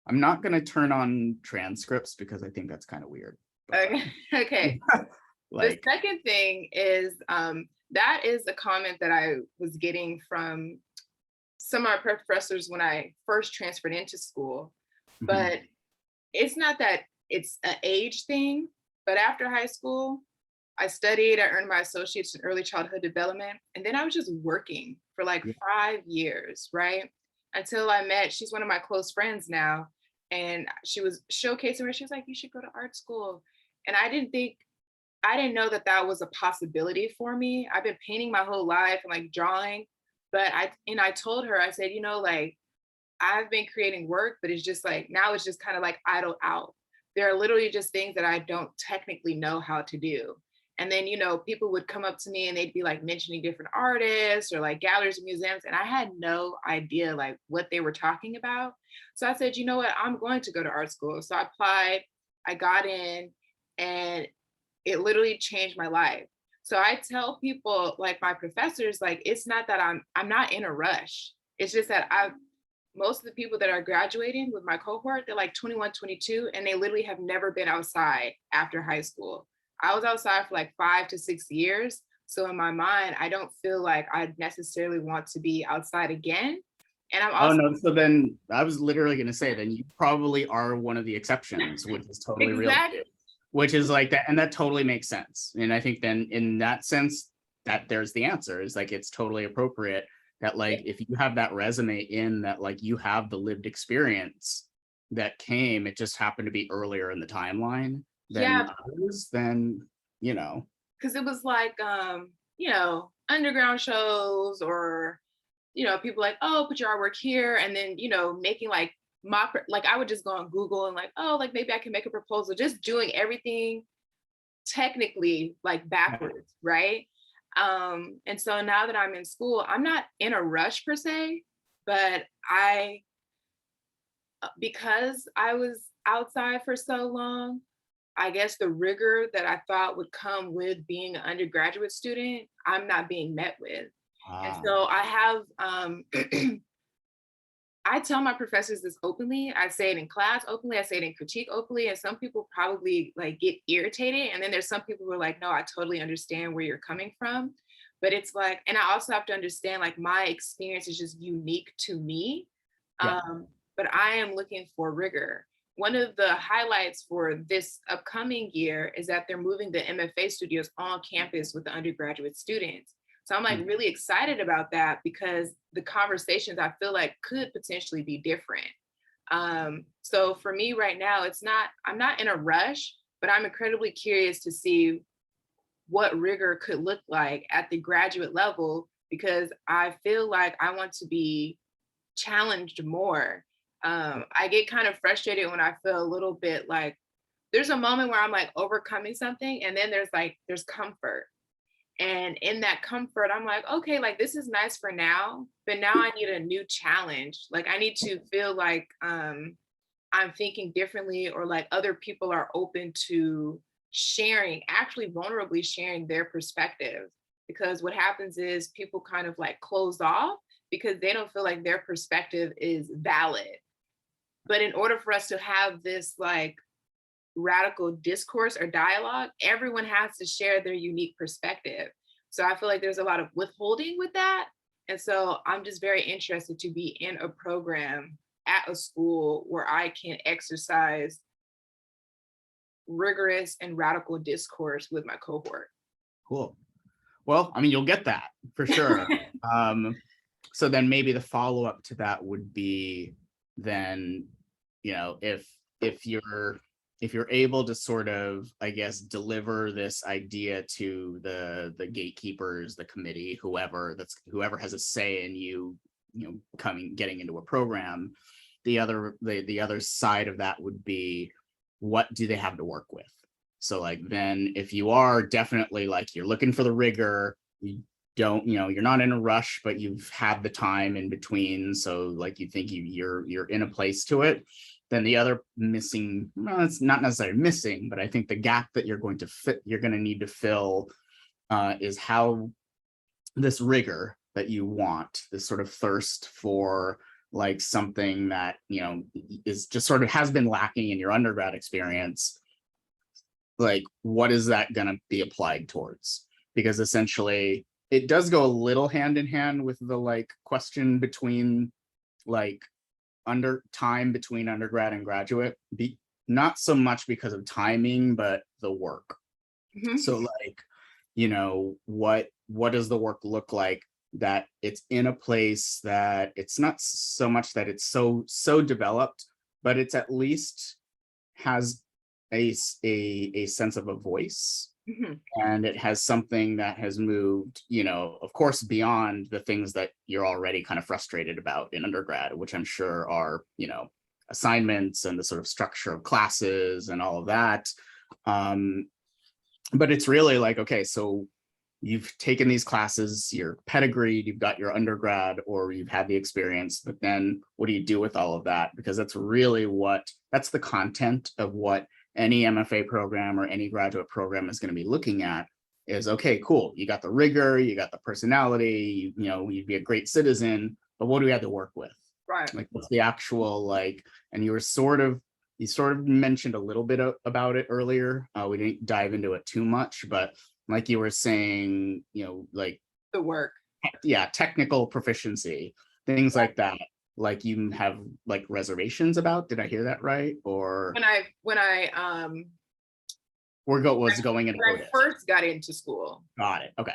I'm not going to turn on transcripts because I think that's kind of weird. But, Okay. Okay. like, The second thing is that is a comment that I was getting from some of my professors when I first transferred into school. mhm. But it's not that it's an age thing, but after high school, I studied, I earned my associates in early childhood development, and then I was just working for like Yeah. 5 years, right? Until I met, she's one of my close friends now, and she was showcasing her. She was like, "You should go to art school," and I didn't know that that was a possibility for me. I've been painting my whole life and like drawing, but I told her, I said, like I've been creating work, but it's just like now it's just kind of like idle out. There are literally just things that I don't technically know how to do. And then, people would come up to me and they'd be like mentioning different artists or like galleries and museums. And I had no idea like what they were talking about. So I said, you know what, I'm going to go to art school. So I applied, I got in, and it literally changed my life. So I tell people like my professors, like it's not that I'm not in a rush. It's just that most of the people that are graduating with my cohort, they're like 21, 22, and they literally have never been outside after high school. I was outside for like 5 to 6 years. So in my mind, I don't feel like I necessarily want to be outside again. And I'm Oh also no, so then I was literally going to say, then you probably are one of the exceptions, which is totally real exactly. too, which is like that. And that totally makes sense. And I think then in that sense, that there's the answer is like, it's totally appropriate that like, if you have that resume in that, like you have the lived experience that came, it just happened to be earlier in the timeline than Yeah, others, then, you know. because it was like underground shows or people like, oh, put your artwork here, and then making like like I would just go on Google and like, oh, like maybe I can make a proposal, just doing everything technically like backwards, right? And so now that I'm in school, I'm not in a rush per se, but because I was outside for so long, I guess the rigor that I thought would come with being an undergraduate student, I'm not being met with. And Ah, so I have I tell my professors this openly. I say it in class openly. I say it in critique openly. And some people probably like get irritated. And then there's some people who are like, no, I totally understand where you're coming from. But it's like, and I also have to understand like my experience is just unique to me. yeah. But I am looking for rigor. One of the highlights for this upcoming year is that they're moving the MFA studios on campus with the undergraduate students. So I'm like Mm. really excited about that because the conversations I feel like could potentially be different. So for me right now, I'm not in a rush, but I'm incredibly curious to see what rigor could look like at the graduate level because I feel like I want to be challenged more. I get kind of frustrated when I feel a little bit like there's a moment where I'm like overcoming something, and then there's comfort. And in that comfort, I'm like, okay, like this is nice for now, but now I need a new challenge. Like I need to feel like I'm thinking differently, or like other people are open to sharing, actually vulnerably sharing their perspective. Because what happens is people kind of like close off because they don't feel like their perspective is valid. But in order for us to have this like radical discourse or dialogue, everyone has to share their unique perspective. So I feel like there's a lot of withholding with that. And so I'm just very interested to be in a program at a school where I can exercise rigorous and radical discourse with my cohort. Cool. Well, I mean, you'll get that for sure. So then maybe the follow-up to that would be then, if you're able to sort of, I guess, deliver this idea to the gatekeepers, the committee, whoever has a say in getting into a program, the other side of that would be, what do they have to work with? So like then if you are definitely like you're looking for the rigor, you don't, you're not in a rush, but you've had the time in between. So like you think you're in a place to it. Then the other missing, well, it's not necessarily missing, but I think the gap that you're going to need to fill is how this rigor that you want, this sort of thirst for like something that, you know, is just sort of has been lacking in your undergrad experience, like what is that going to be applied towards? Because essentially it does go a little hand in hand with the like question between like time between undergrad and graduate, not so much because of timing, but the work. So like, you know, what does the work look like that it's in a place that it's not so much that it's so developed, but it's at least has a sense of a voice, and it has something that has moved, you know, of course, beyond the things that you're already kind of frustrated about in undergrad, which I'm sure are, you know, assignments and the sort of structure of classes and all of that. But it's really like, okay, so you've taken these classes, you're pedigreed, you've got your undergrad, or you've had the experience, but then what do you do with all of that? Because that's really that's the content of what any MFA program or any graduate program is going to be looking at is, okay, cool. You got the rigor, you got the personality, you know, you'd be a great citizen, but what do we have to work with? Right. Like what's the actual like, and you sort of mentioned a little bit about it earlier. We didn't dive into it too much, but like you were saying, you know, like the work. Yeah, technical proficiency, things like that. Like you have like reservations about, did I hear that right? Or when I first got into school. Got it. Okay.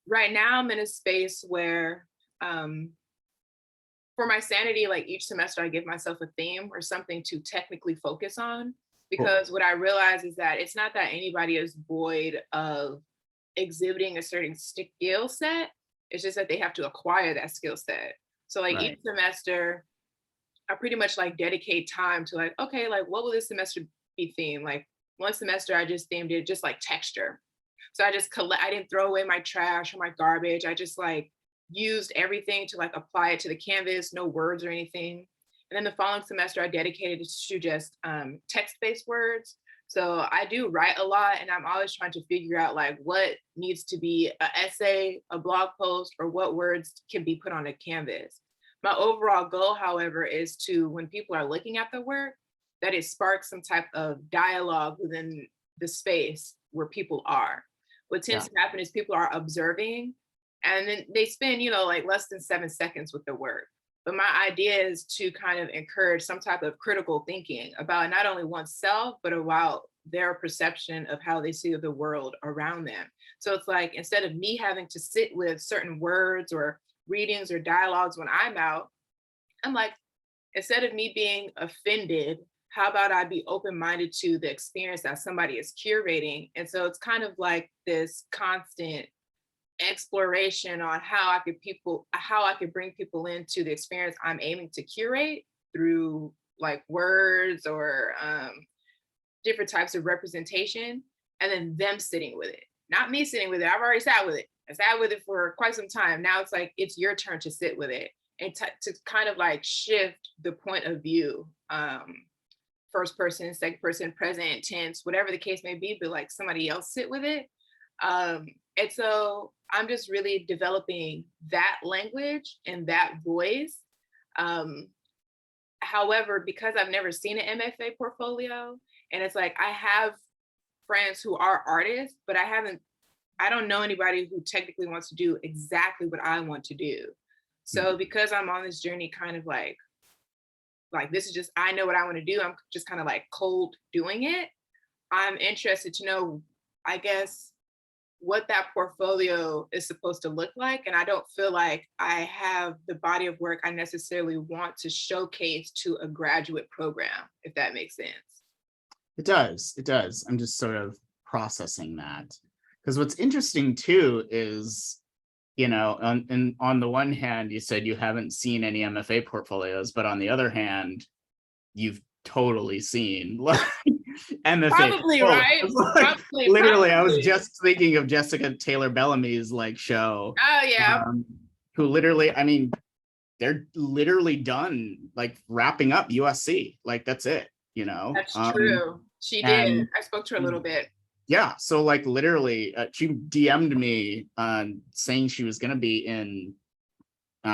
Right now I'm in a space where for my sanity, like each semester I give myself a theme or something to technically focus on, because what I realize is that it's not that anybody is void of exhibiting a certain skill set. It's just that they have to acquire that skill set. So like each semester, I pretty much like dedicate time to like, okay, like what will this semester be themed? Like one semester I just themed it just like texture. So I didn't throw away my trash or my garbage. I just like used everything to like apply it to the canvas, no words or anything. And then the following semester I dedicated it to just text-based words. So I do write a lot, and I'm always trying to figure out like what needs to be an essay, a blog post, or what words can be put on a canvas. My overall goal, however, is to, when people are looking at the work, that it sparks some type of dialogue within the space where people are. What tends to happen is people are observing, and then they spend, you know, like less than 7 seconds with the work. But my idea is to kind of encourage some type of critical thinking about not only oneself, but about their perception of how they see the world around them. So it's like, instead of me having to sit with certain words or readings or dialogues when I'm out, I'm like, instead of me being offended, how about I be open-minded to the experience that somebody is curating? And so it's kind of like this constant exploration on how I could bring people into the experience I'm aiming to curate through like words or different types of representation, and then them sitting with it. Not me sitting with it. I've already sat with it. I sat with it for quite some time. Now it's like, it's your turn to sit with it and to kind of like shift the point of view. First person, second person, present tense, whatever the case may be, but like somebody else sit with it. And so I'm just really developing that language and that voice. However, because I've never seen an MFA portfolio, and it's like, I have friends who are artists, but I don't know anybody who technically wants to do exactly what I want to do. So because I'm on this journey, kind of like this is just, I know what I want to do. I'm just kind of like cold doing it. I'm interested to know, I guess, what that portfolio is supposed to look like. And I don't feel like I have the body of work I necessarily want to showcase to a graduate program, if that makes sense. It does. I'm just sort of processing that. Because what's interesting too is, you know, on the one hand, you said you haven't seen any MFA portfolios, but on the other hand, you've totally seen like MFA. Probably, right? Like, probably. I was just thinking of Jessica Taylor Bellamy's like show. Oh yeah. Who literally, I mean, they're literally done like wrapping up USC. Like that's it, you know. That's true. She did. I spoke to her a little bit. Yeah, so like literally, she DM'd me saying she was going to be in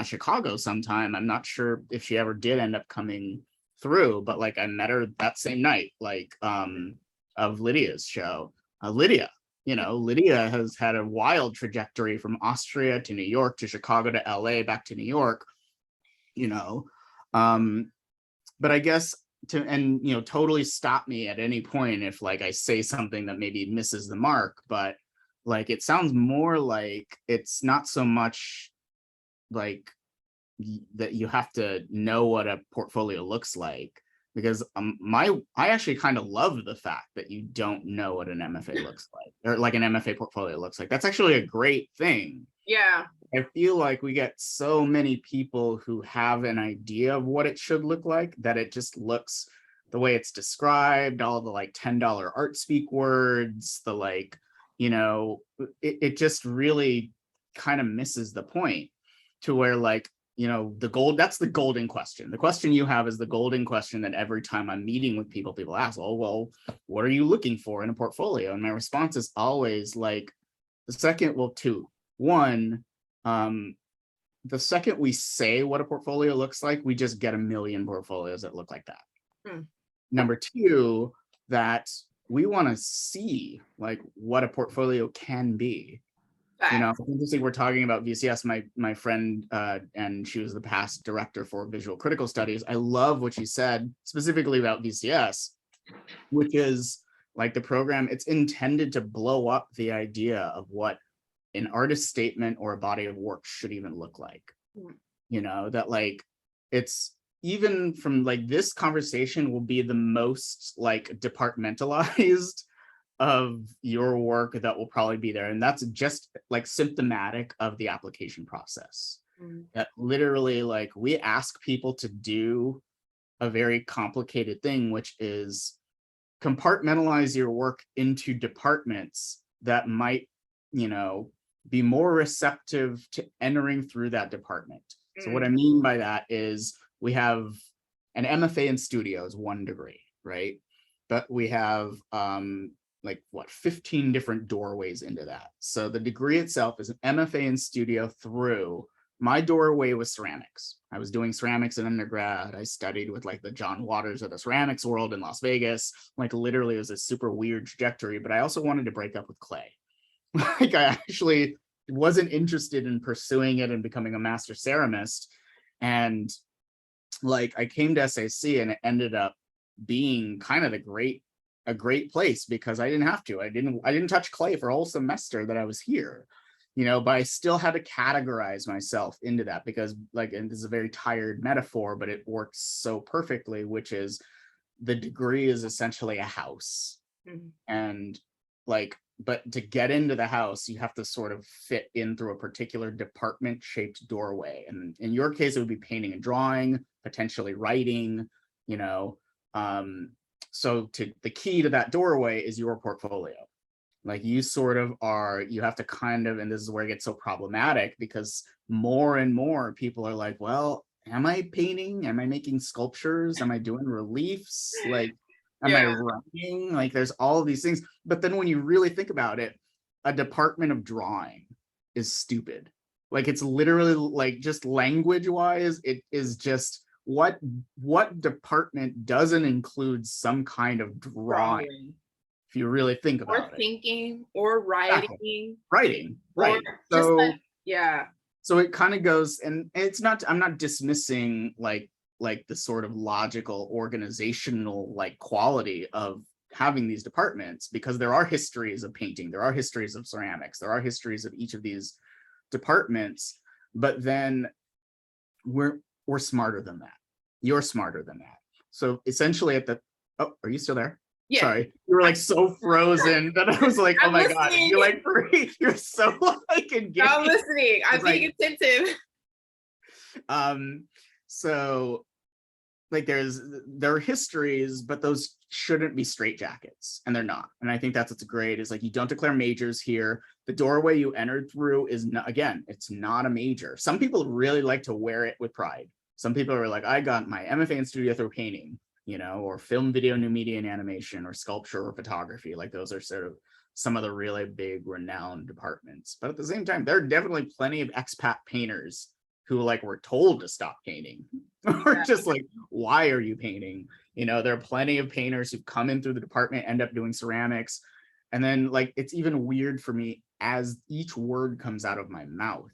Chicago sometime. I'm not sure if she ever did end up coming through, but like I met her that same night, like of Lydia's show. Lydia, Lydia has had a wild trajectory from Austria to New York to Chicago to LA back to New York, but I guess totally stop me at any point if like I say something that maybe misses the mark, but like it sounds more like it's not so much like that you have to know what a portfolio looks like, because I actually kind of love the fact that you don't know what an MFA looks like, or like an MFA portfolio looks like. That's actually a great thing. Yeah. I feel like we get so many people who have an idea of what it should look like that it just looks the way it's described, all the like $10 art speak words, the like, it just really kind of misses the point, to where like, that's the golden question. The question you have is the golden question that every time I'm meeting with people ask, oh, well, what are you looking for in a portfolio? And my response is always like, two. One, the second we say what a portfolio looks like, we just get a million portfolios that look like that. Number two, that we want to see like what a portfolio can be. It's interesting we're talking about VCS. My friend, and she was the past director for visual critical studies. I love what she said specifically about VCS, which is like the program, it's intended to blow up the idea of what an artist statement or a body of work should even look like. That like, it's even from like this conversation will be the most like departmentalized of your work that will probably be there. And that's just like symptomatic of the application process. That literally like we ask people to do a very complicated thing, which is compartmentalize your work into departments that might, be more receptive to entering through that department. So what I mean by that is we have an MFA in studio is 1 degree, right? But we have 15 different doorways into that. So the degree itself is an MFA in studio through, my doorway was ceramics. I was doing ceramics in undergrad. I studied with like the John Waters of the ceramics world in Las Vegas. Like literally it was a super weird trajectory, but I also wanted to break up with clay. Like I actually wasn't interested in pursuing it and becoming a master ceramist. And like I came to SAIC and it ended up being kind of a great place because I didn't have to. I didn't touch clay for a whole semester that I was here, but I still had to categorize myself into that because like, and this is a very tired metaphor, but it works so perfectly, which is the degree is essentially a house. And like, but to get into the house, you have to sort of fit in through a particular department shaped doorway. And in your case, it would be painting and drawing, potentially writing, so the key to that doorway is your portfolio. Like you sort of you have to kind of, and this is where it gets so problematic because more and more people are like, well, am I painting? Am I making sculptures? Am I doing reliefs? Like, am I writing? Like there's all of these things. But then when you really think about it, a department of drawing is stupid. Like it's literally like just language wise, it is just what department doesn't include some kind of drawing, if you really think about it, or thinking or writing. Right. So so it kind of goes, and it's not, I'm not dismissing like the sort of logical organizational like quality of having these departments, because there are histories of painting, there are histories of ceramics, there are histories of each of these departments, but then we're smarter than that. You're smarter than that. So essentially at the, oh, are you still there? Yeah. Sorry, you were like so frozen that I was like, oh my God, you're like, you're so like engaged. I'm listening, I'm being attentive. So like there are histories, but those shouldn't be straitjackets, and they're not. And I think that's what's great is like you don't declare majors here. The doorway you entered through is not, again, it's not a major. Some people really like to wear it with pride. Some people are like, I got my MFA in studio through painting, or film, video, new media and animation, or sculpture or photography. Like those are sort of some of the really big renowned departments. But at the same time, there are definitely plenty of expat painters who like were told to stop painting or just like, why are you painting? You know, there are plenty of painters who come in through the department, end up doing ceramics. And then like, it's even weird for me as each word comes out of my mouth,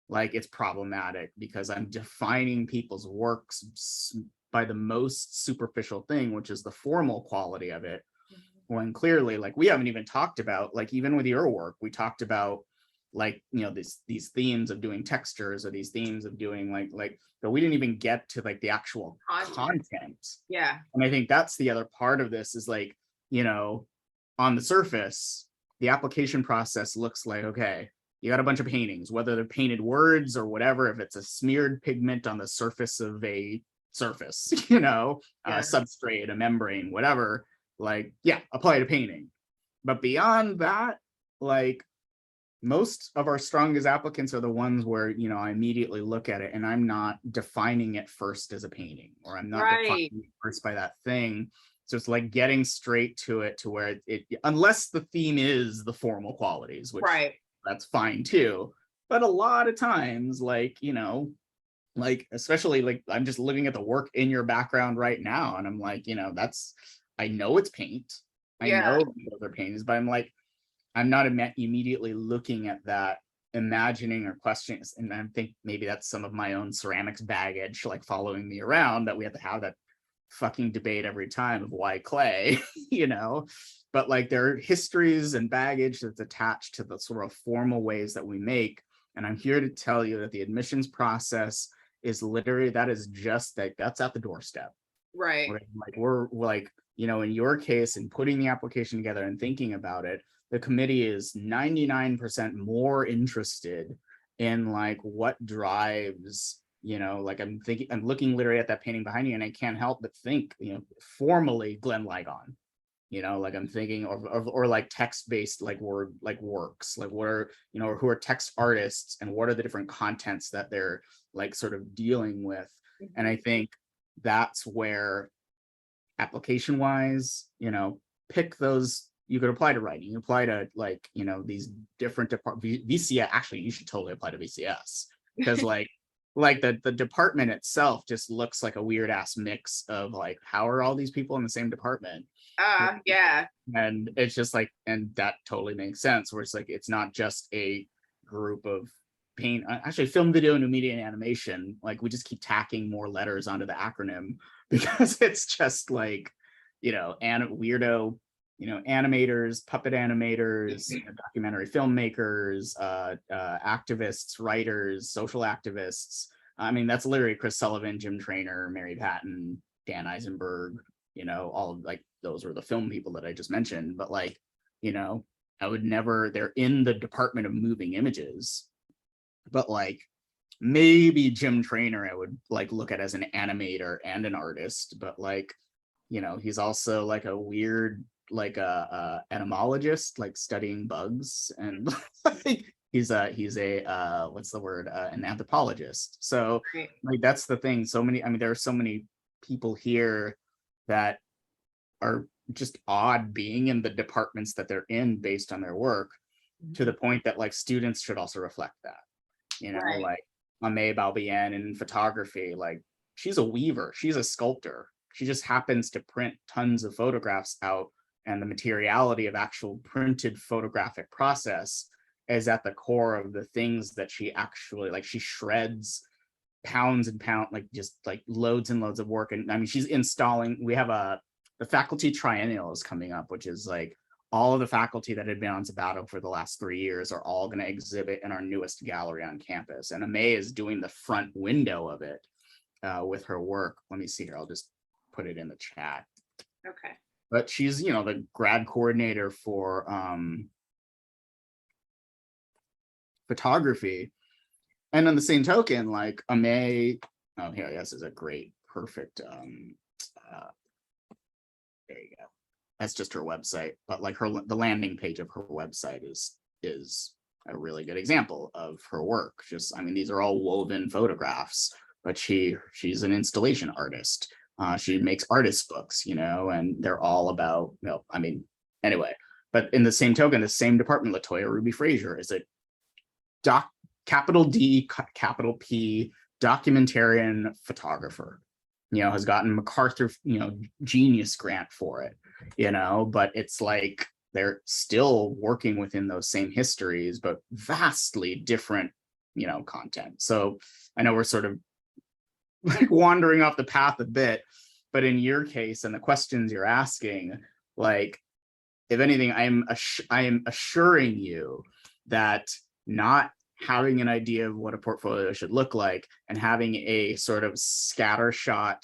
like it's problematic because I'm defining people's works by the most superficial thing, which is the formal quality of it. When clearly, like we haven't even talked about, like even with your work, we talked about like, you know, these themes of doing textures or these themes of doing like, but we didn't even get to like the actual content. Yeah. And I think that's the other part of this is like, you know, on the surface, the application process looks like, okay, you got a bunch of paintings, whether they're painted words or whatever, if it's a smeared pigment on the surface of a surface, you know, a substrate, a membrane, whatever, like, yeah, apply to painting. But beyond that, like most of our strongest applicants are the ones where, you know, I immediately look at it and I'm not defining it first as a painting, or I'm not defining it first by that thing. So it's like getting straight to it to where it unless the theme is the formal qualities, which that's fine too. But a lot of times, like, you know, like, especially like I'm just looking at the work in your background right now. And I'm like, you know, that's, I know it's paint. I know those are paintings, but I'm like, I'm not immediately looking at that, imagining or questioning. And I think maybe that's some of my own ceramics baggage, like following me around, that we have to have that fucking debate every time of why clay, you know, but like there are histories and baggage that's attached to the sort of formal ways that we make. And I'm here to tell you that the admissions process is literally, that is just that, that's at the doorstep. Right. Like we're like, you know, in your case, in putting the application together and thinking about it, the committee is 99% more interested in like what drives, you know, like I'm thinking, I'm looking literally at that painting behind you and I can't help but think, you know, formally Glenn Ligon, you know, like I'm thinking of or like text-based like word, like works, like what are, you know, or who are text artists and what are the different contents that they're like sort of dealing with. And I think that's where application wise, you know, pick those. You could apply to writing, you apply to like, you know, these different VCS. Actually, you should totally apply to VCS because like the department itself just looks like a weird ass mix of like, how are all these people in the same department? Yeah. And it's just like, and that totally makes sense where it's like, it's not just a group of paint, actually film, video, new media and animation. Like we just keep tacking more letters onto the acronym because it's just like, you know, and weirdo, you know, animators, puppet animators, documentary filmmakers, activists, writers, social activists. I mean, that's literally Chris Sullivan, Jim Traynor, Mary Patton, Dan Eisenberg, you know, all of like, those were the film people that I just mentioned. But like, you know, I would never, they're in the department of moving images, but like maybe Jim Traynor I would like look at as an animator and an artist, but like, you know, he's also like a weird, like a entomologist, like studying bugs, and like he's a what's the word, an anthropologist. So like that's the thing, so many, I mean there are so many people here that are just odd being in the departments that they're in based on their work, to the point that like students should also reflect that, you know, like Ame Balbian in photography, like she's a weaver, she's a sculptor, she just happens to print tons of photographs out, and the materiality of actual printed photographic process is at the core of the things that she actually, like she shreds pounds and pounds, like just like loads and loads of work. And I mean, she's installing, we have the faculty triennial is coming up, which is like all of the faculty that had been on sabbatical for the last 3 years are all going to exhibit in our newest gallery on campus. And Ame is doing the front window of it with her work. Let me see here, I'll just put it in the chat. Okay. But she's, you know, the grad coordinator for photography. And on the same token, like Ame, oh here, this is a great, perfect, there you go. That's just her website, but like the landing page of her website is a really good example of her work. Just, I mean, these are all woven photographs, but she's an installation artist. She makes artist books, you know, and they're all about, you know, I mean, anyway, but in the same token, the same department, Latoya Ruby Frazier is a capital D, capital P, documentarian photographer, has gotten MacArthur, Genius Grant for it, but it's like they're still working within those same histories, but vastly different, content. So I know we're sort of like wandering off the path a bit, but in your case and the questions you're asking, like, if anything, I am assuring you that not having an idea of what a portfolio should look like and having a sort of scattershot,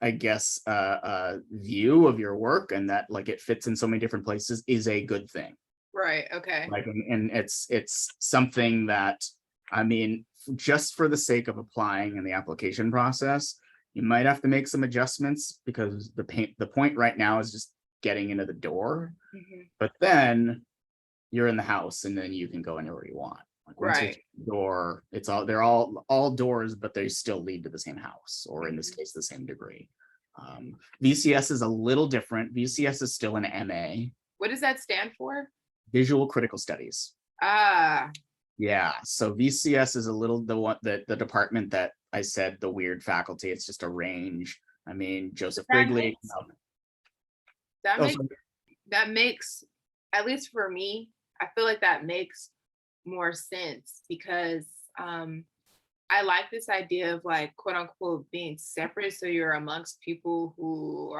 I guess, view of your work and that like it fits in so many different places is a good thing. Right. Okay. Like, and it's something that, I mean, just for the sake of applying in the application process, you might have to make some adjustments because the point right now is just getting into the door, but then you're in the house and then you can go anywhere you want. Like once you're through the door, they're all doors, but they still lead to the same house, or in this case, the same degree. VCS is a little different. VCS is still an MA. What does that stand for? Visual Critical Studies. Yeah, so VCS is a little the department that I said, the weird faculty. It's just a range. I mean, Joseph Wrigley. That makes, at least for me, I feel like that makes more sense because I like this idea of like quote unquote being separate. So you're amongst people who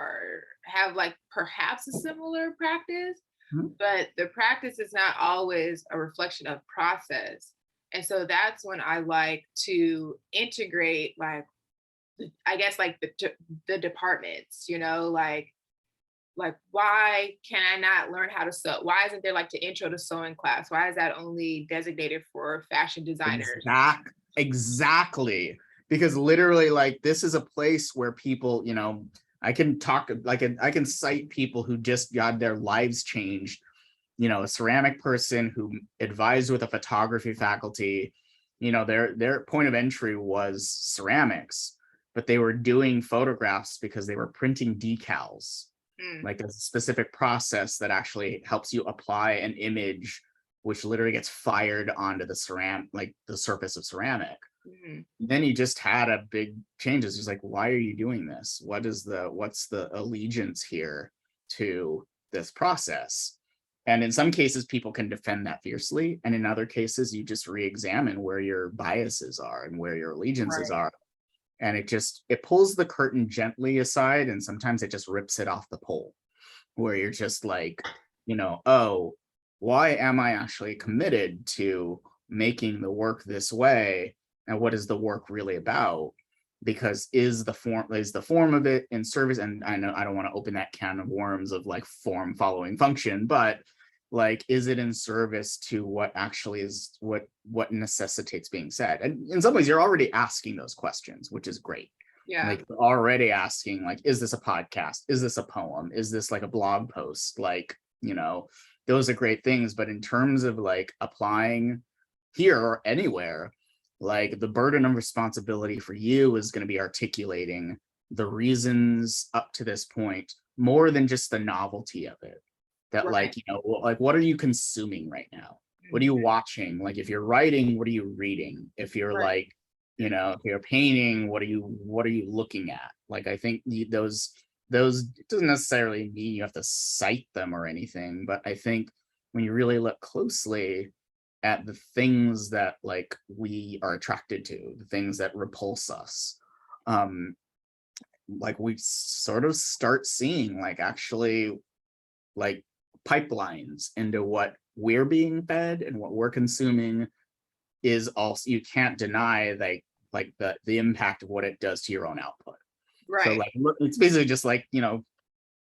have like perhaps a similar practice, but the practice is not always a reflection of process. And so that's when I like to integrate, like, I guess, like the departments, like why can I not learn how to sew? Why isn't there like the intro to sewing class? Why is that only designated for fashion designers? Exactly. Because literally, like, this is a place where people, I can talk, like, I can cite people who just got their lives changed. A ceramic person who advised with a photography faculty, their point of entry was ceramics, but they were doing photographs because they were printing decals. Like a specific process that actually helps you apply an image, which literally gets fired onto the ceramic, like the surface of ceramic. Then he just had a big change. It's just like, why are you doing this? What's the allegiance here to this process? And in some cases, people can defend that fiercely. And in other cases, you just re-examine where your biases are and where your allegiances are. And it pulls the curtain gently aside, and sometimes it just rips it off the pole, where you're just like, oh, why am I actually committed to making the work this way? And what is the work really about? Because is the form of it in service? And I know I don't want to open that can of worms of like form following function, but like, is it in service to what actually is what necessitates being said? And in some ways, you're already asking those questions, which is great. Yeah. Like, you're already asking, like, is this a podcast? Is this a poem? Is this like a blog post? Like, those are great things. But in terms of like applying here or anywhere, like the burden of responsibility for you is going to be articulating the reasons up to this point more than just the novelty of it. That like, like, what are you consuming right now? What are you watching? Like, if you're writing, what are you reading? If you're like, if you're painting, what are you looking at? Like, I think those doesn't necessarily mean you have to cite them or anything, but I think when you really look closely at the things that like we are attracted to, the things that repulse us, like we sort of start seeing like actually like pipelines into what we're being fed and what we're consuming is also, you can't deny like the impact of what it does to your own output. So like it's basically just like,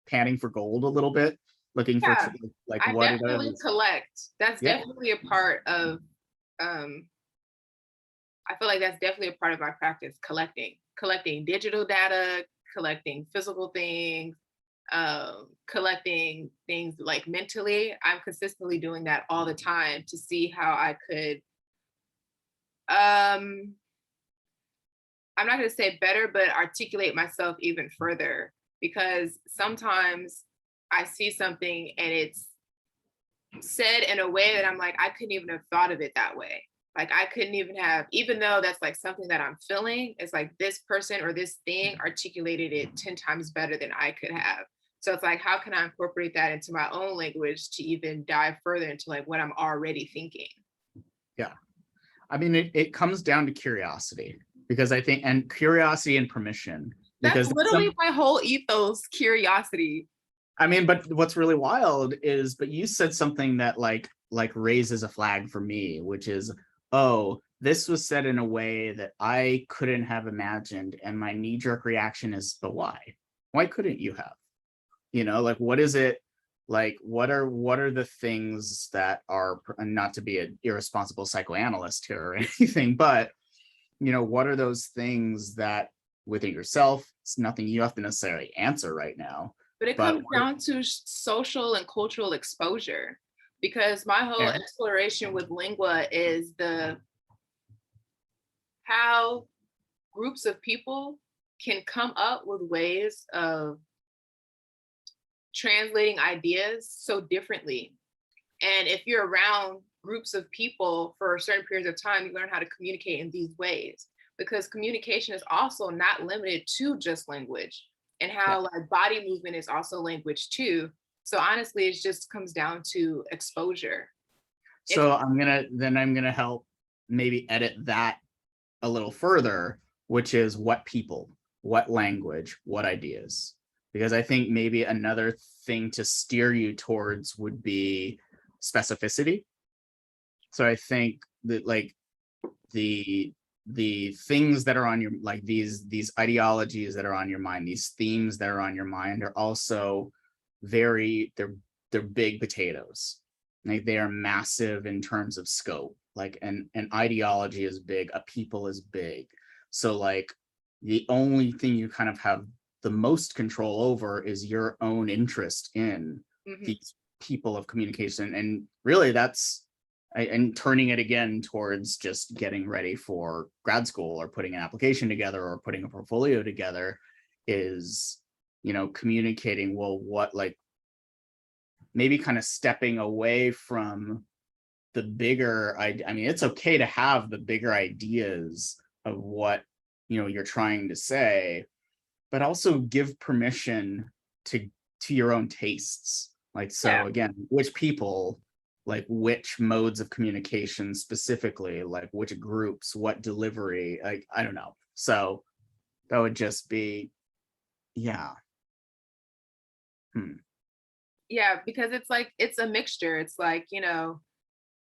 panning for gold a little bit, looking for like I what definitely it is. collect. That's definitely a part of I feel like that's definitely a part of my practice, collecting digital data, collecting physical things, collecting things like mentally. I'm consistently doing that all the time to see how I could I'm not going to say better, but articulate myself even further, because sometimes I see something and said in a way that I'm like, I couldn't even have thought of it that way. Like I couldn't even have, even though that's like something that I'm feeling, it's like this person or this thing articulated it 10 times better than I could have. So it's like, how can I incorporate that into my own language to even dive further into like what I'm already thinking? Yeah. I mean, it comes down to curiosity, because I think, and curiosity and permission, That's because literally my whole ethos, curiosity. I mean, but what's really wild is, but you said something that like raises a flag for me, which is, oh, this was said in a way that I couldn't have imagined, and my knee-jerk reaction is, but why? Why couldn't you have? You know, like, what is it? Like, what are the things that are, not to be an irresponsible psychoanalyst here or anything, but you know, what are those things that within yourself, it's nothing you have to necessarily answer right now, But it but comes down to social and cultural exposure, because my whole yeah, exploration with lingua is the how groups of people can come up with ways of translating ideas so differently. And if you're around groups of people for certain periods of time, you learn how to communicate in these ways, because communication is also not limited to just language, and yeah. how like body movement is also language too. So honestly, it just comes down to exposure. If So I'm gonna help maybe edit that a little further, which is what people, what language, what ideas. Because I think maybe another thing to steer you towards would be specificity. So I think that like the things that are on your, like these ideologies that are on your mind, these themes that are on your mind are also very, they're big potatoes. Like they are massive in terms of scope. Like an ideology is big, a people is big. So like the only thing you kind of have the most control over is your own interest in Mhm. these people of communication. And really that's, and turning it again towards just getting ready for grad school or putting an application together or putting a portfolio together is, you know, communicating, well, what, like maybe kind of stepping away from the bigger, I mean, it's okay to have the bigger ideas of what, you know, you're trying to say, but also give permission to your own tastes. Like, Yeah. so again, which people, like which modes of communication specifically, like which groups, what delivery, like I don't know. So that would just be, yeah. Hmm. Yeah, because it's like it's a mixture. It's like,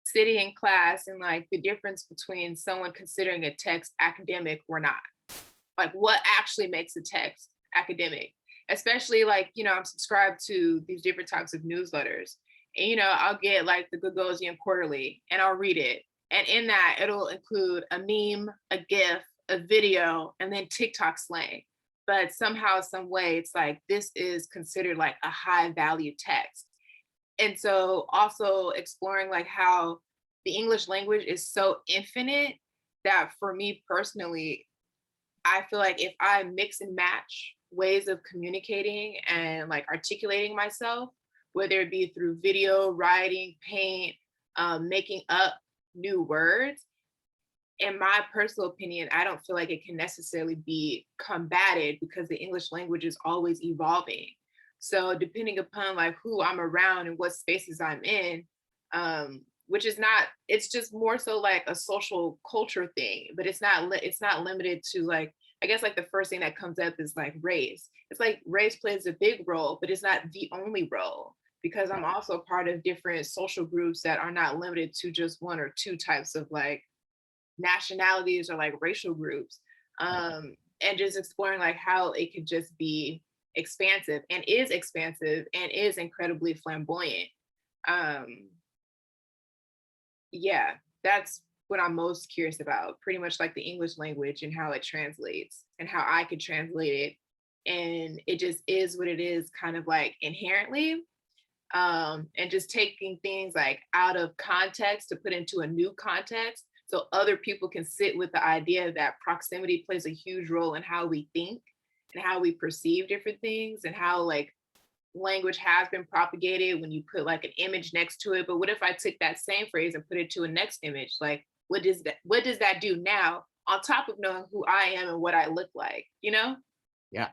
sitting in class and like the difference between someone considering a text academic or not. Like what actually makes a text academic? Especially like, I'm subscribed to these different types of newsletters. And I'll get like the Gagosian Quarterly and I'll read it. And in that it'll include a meme, a GIF, a video, and then TikTok slang. But somehow, some way, it's like this is considered like a high value text. And so also exploring like how the English language is so infinite that for me personally, I feel like if I mix and match ways of communicating and like articulating myself, whether it be through video, writing, paint, making up new words, in my personal opinion, I don't feel like it can necessarily be combated because the English language is always evolving. So depending upon like who I'm around and what spaces I'm in, which is not, it's just more so like a social culture thing, but it's not limited to like, I guess like the first thing that comes up is like race. It's like race plays a big role, but it's not the only role, because I'm also part of different social groups that are not limited to just one or two types of like nationalities or like racial groups, and just exploring like how it could just be expansive and is incredibly flamboyant. um yeah, that's what I'm most curious about, pretty much like the English language and how it translates and how I could translate it, and it just is what it is kind of like inherently, and just taking things like out of context to put into a new context so other people can sit with the idea that proximity plays a huge role in how we think and how we perceive different things, and how like language has been propagated when you put like an image next to it. But what if I took that same phrase and put it to a next image? Like, what does that do now on top of knowing who I am and what I look like, you know? Yeah.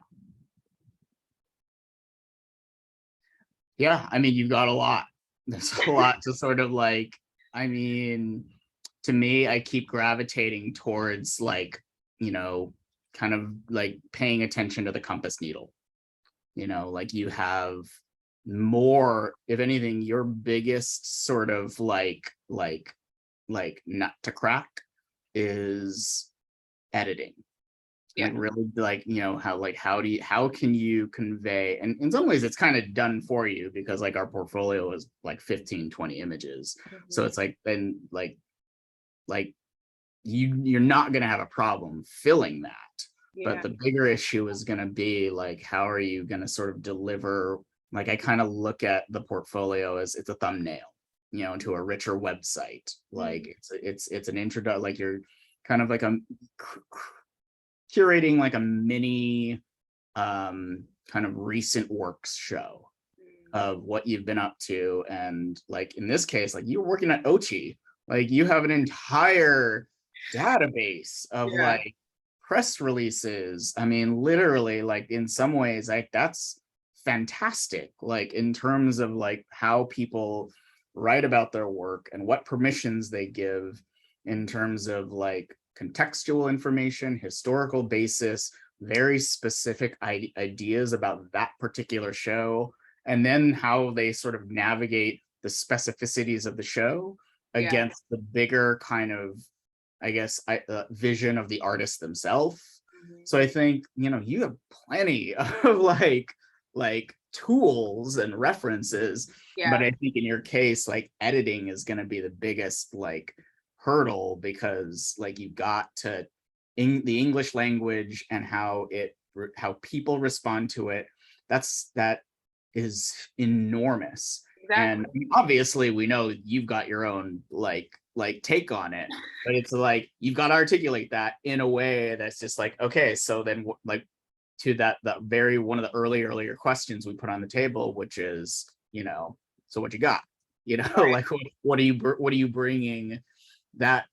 Yeah, I mean, you've got a lot. There's a lot to sort of like, I mean, to me, I keep gravitating towards like, you know, kind of like paying attention to the compass needle. You know, like you have more, if anything, your biggest sort of like nut to crack is editing. Yeah. Like really like, you know, how can you convey, and in some ways it's kind of done for you because like our portfolio is like 15, 20 images. So it's like, then like you're not going to have a problem filling that. But Yeah. the bigger issue is going to be like, how are you going to sort of deliver? Like, I kind of look at the portfolio as it's a thumbnail, you know, to a richer website. Like it's an intro, like you're kind of like curating like a mini kind of recent works show of what you've been up to. And like in this case, like you're working at Ochi, like you have an entire database of like press releases. I mean, literally, like in some ways, like that's fantastic. Like in terms of like how people write about their work and what permissions they give in terms of like contextual information, historical basis, very specific ideas about that particular show, and then how they sort of navigate the specificities of the show against the bigger kind of, I guess, vision of the artist themselves. So I think, you know, you have plenty of like tools and references, but I think in your case, like editing is going to be the biggest like hurdle, because like you got to the English language and how people respond to it. That is enormous. And obviously we know you've got your own like take on it, but it's like you've got to articulate that in a way that's just like, okay, so then like to that very one of the earlier questions we put on the table, which is, you know, so what you got, you know, like what are you bringing that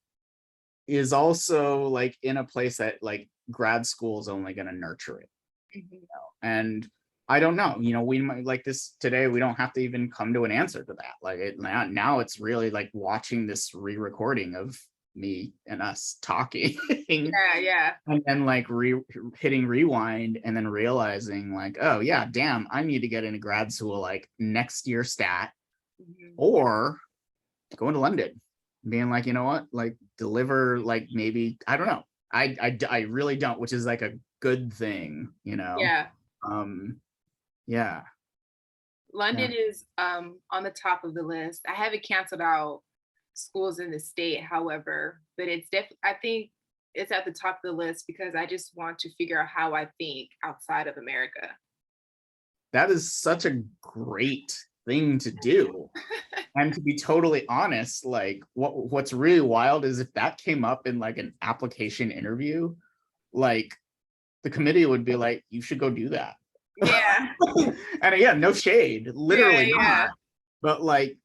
is also like in a place that like grad school is only going to nurture it, you know? And I don't know, you know, we might like this today, we don't have to even come to an answer to that. Like now it's really like watching this re-recording of me and us talking and then like hitting rewind and then realizing like, oh yeah, damn, I need to get into grad school like next year stat, or going to London, being like, you know what, like deliver, like maybe, I don't know, I really don't, which is like a good thing, you know. London is on the top of the list. I haven't canceled out schools in the state, however, but it's definitely, I think it's at the top of the list because I just want to figure out how I think outside of America. That is such a great thing to do. And to be totally honest, like what's really wild is if that came up in like an application interview, like the committee would be like, you should go do that. And again, no shade, literally not. But like,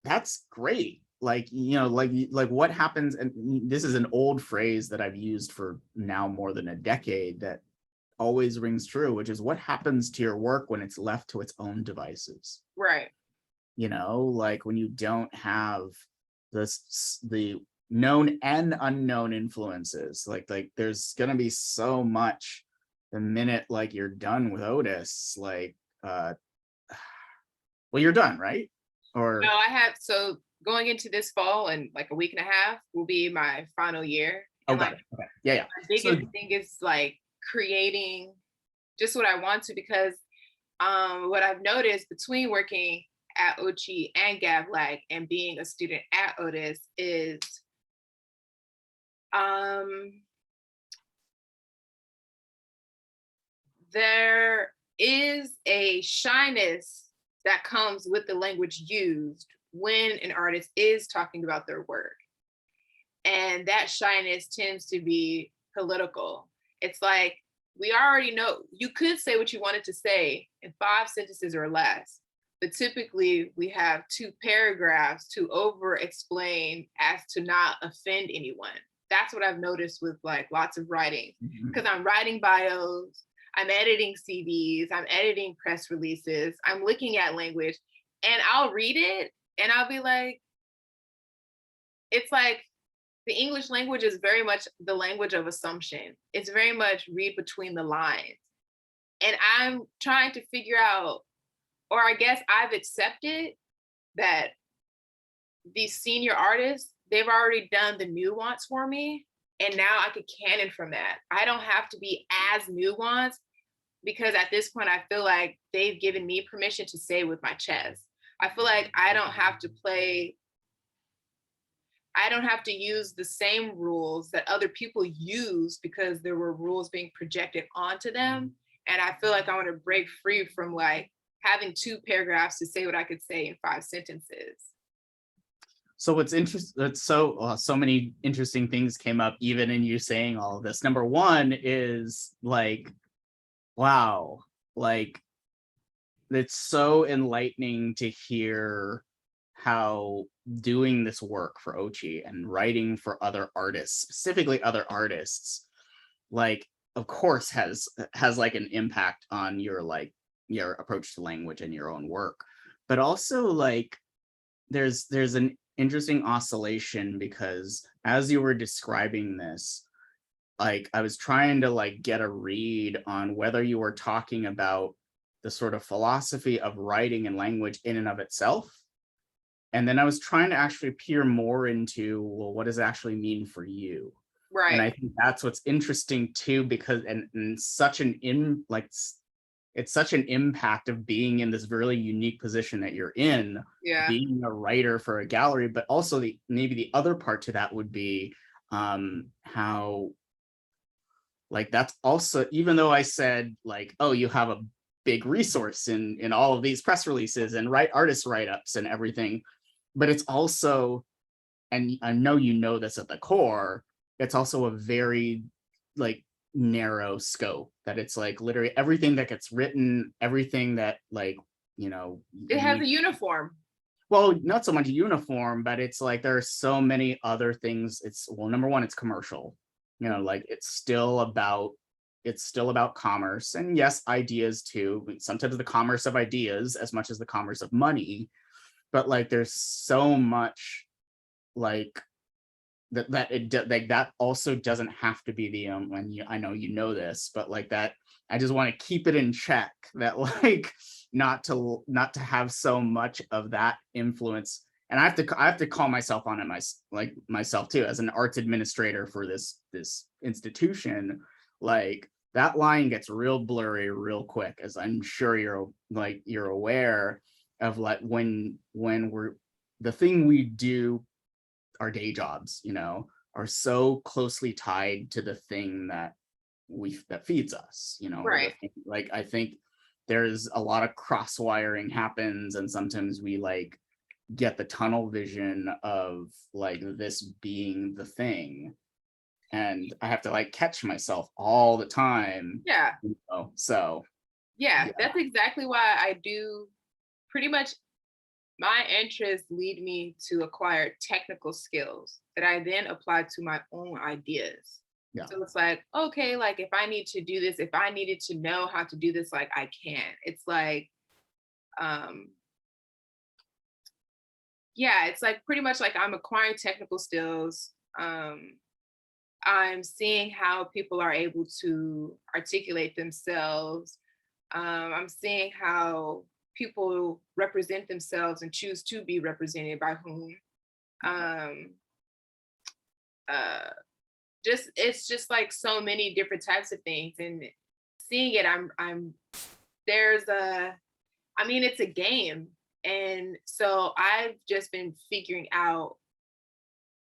that's great. Like, you know, like what happens, and this is an old phrase that I've used for now more than a decade that always rings true, which is what happens to your work when it's left to its own devices. You know, like when you don't have the known and unknown influences, like there's gonna be so much the minute like you're done with Otis, like well, you're done, right? Or no, I have, so going into this fall and like a week and a half will be my final year. And okay. My biggest thing is like creating just what I want to, because what I've noticed between working at Ochi and Gavlag and being a student at Otis is there is a shyness that comes with the language used when an artist is talking about their work. And that shyness tends to be political. It's like we already know you could say what you wanted to say in 5 sentences or less, but typically we have 2 paragraphs to over explain as to not offend anyone. That's what I've noticed with like lots of writing, because I'm writing bios, I'm editing CVs, I'm editing press releases, I'm looking at language, and I'll read it and I'll be like, it's like the English language is very much the language of assumption. It's very much read between the lines. And I'm trying to figure out, or I guess I've accepted that these senior artists, they've already done the nuance for me. And now I could canon from that. I don't have to be as nuanced, because at this point, I feel like they've given me permission to say with my chest. I feel like I don't have to use the same rules that other people use because there were rules being projected onto them. And I feel like I want to break free from like having 2 paragraphs to say what I could say in 5 sentences. So what's interesting, that's so many interesting things came up even in you saying all of this. Number one is like, wow, like it's so enlightening to hear how doing this work for Ochi and writing for other artists, specifically other artists, like of course has like an impact on your approach to language and your own work, but also like there's an interesting oscillation, because as you were describing this, like I was trying to like get a read on whether you were talking about the sort of philosophy of writing and language in and of itself. And then I was trying to actually peer more into, well, what does it actually mean for you? Right. And I think that's what's interesting too, because and such an it's such an impact of being in this really unique position that you're in, being a writer for a gallery, but also maybe the other part to that would be how like that's also, even though I said like, oh, you have a big resource in all of these press releases and artist write-ups and everything, but it's also, and I know you know this at the core, it's also a very like narrow scope, that it's like literally everything that gets written, everything that like, you know, it has a uniform. Well, not so much uniform, but it's like there are so many other things. It's, well, number one, it's commercial, you know, like it's still about commerce, and yes, ideas too, sometimes the commerce of ideas as much as the commerce of money, but like there's so much like that also doesn't have to be the when you, I know you know this, but like that, I just want to keep it in check, that like not to have so much of that influence. And I have to call myself on it myself too, as an arts administrator for this institution. Like that line gets real blurry real quick, as I'm sure you're aware of, like when we're, the thing we do, our day jobs, you know, are so closely tied to the thing that feeds us, you know, right? Like I think there's a lot of cross wiring happens, and sometimes we like get the tunnel vision of like this being the thing, and I have to like catch myself all the time. Yeah. You know? So yeah, that's exactly why I do pretty much. My interests lead me to acquire technical skills that I then apply to my own ideas. Yeah. So it's like, okay, like if I need to do this, if I needed to know how to do this, like I can. It's like, yeah, it's like pretty much like I'm acquiring technical skills. I'm seeing how people are able to articulate themselves. I'm seeing how people represent themselves and choose to be represented by whom. It's just like so many different types of things, and seeing it, it's a game, and so I've just been figuring out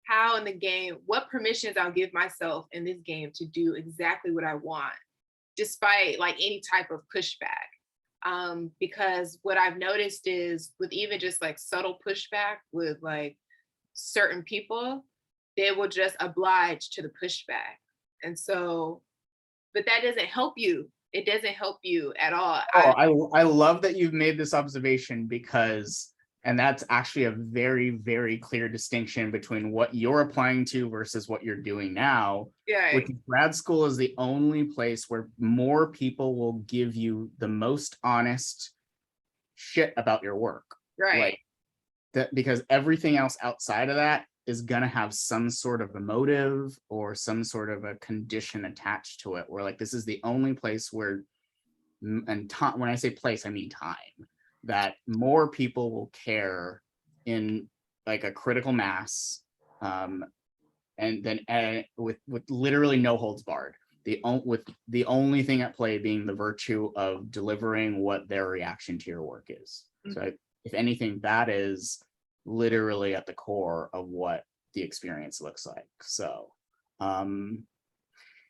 how in the game, what permissions I'll give myself in this game to do exactly what I want, despite like any type of pushback. Because what I've noticed is with even just like subtle pushback with like certain people, they will just oblige to the pushback. And so but that doesn't help you. It doesn't help you at all. I love that you've made this observation, because, and that's actually a very, very clear distinction between what you're applying to versus what you're doing now. Yeah. Which grad school is the only place where more people will give you the most honest shit about your work. Right. Like that, because everything else outside of that is going to have some sort of a motive or some sort of a condition attached to it, where like this is the only place where, and time, when I say place, I mean time, that more people will care in like a critical mass, and then with literally no holds barred, with the only thing at play being the virtue of delivering what their reaction to your work is. So if anything, that is literally at the core of what the experience looks like. So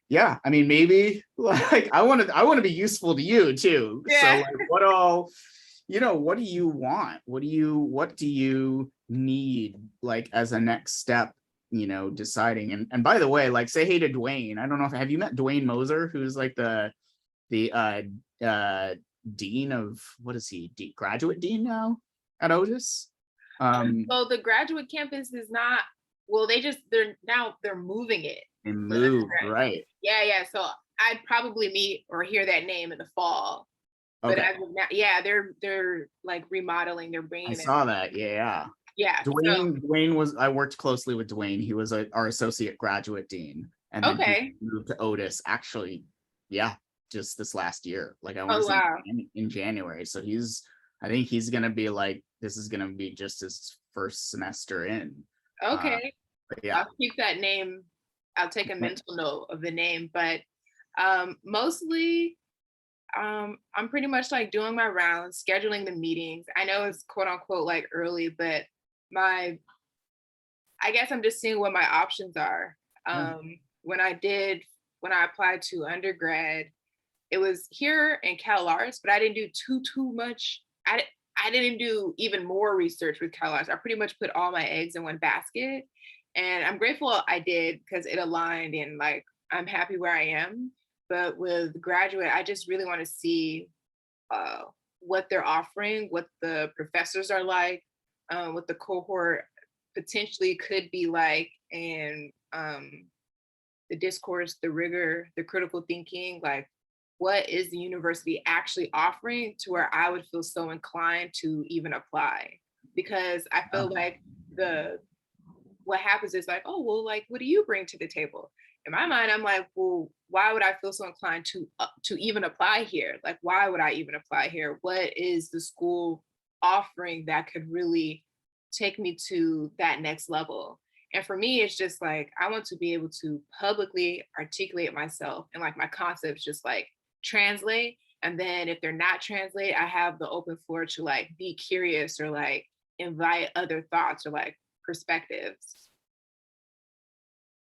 yeah, I mean, maybe like I want to be useful to you too. Yeah. So like, what all, what do you want? What do you need like as a next step, deciding? And by the way, like, say hey to Dwayne. I don't know, have you met Dwayne Moser, who's like the dean of, what is he, graduate dean now at Otis? So the graduate campus is not, well, they're moving it. They moved, right? Yeah. So I'd probably meet or hear that name in the fall. But Okay. as of now, yeah, they're like remodeling. They're bringing. I saw that. Yeah. Yeah. Dwayne was. I worked closely with Dwayne. He was our associate graduate dean, and then he moved to Otis. Actually, yeah, just this last year. Like I want to say in January. So I think he's gonna be like, this is gonna be just his first semester in. Okay. But yeah, I'll keep that name. I'll take a mental note of the name, but mostly I'm pretty much like doing my rounds, scheduling the meetings. I know it's quote unquote like early, but I guess I'm just seeing what my options are. When I applied to undergrad, it was here in Cal Arts, but I didn't do too much. I didn't do even more research with Cal Arts. I pretty much put all my eggs in one basket. And I'm grateful I did, because it aligned, and like I'm happy where I am. But with graduate, I just really want to see what they're offering, what the professors are like, what the cohort potentially could be like, and the discourse, the rigor, the critical thinking, like what is the university actually offering to where I would feel so inclined to even apply. Because I feel like what happens is like, oh, well, like, what do you bring to the table? In my mind, I'm like, well, why would I feel so inclined to even apply here? Like, why would I even apply here? What is the school offering that could really take me to that next level? And for me, it's just like, I want to be able to publicly articulate myself, and like my concepts just like translate. And then if they're not translate, I have the open floor to like be curious, or like invite other thoughts or like perspectives.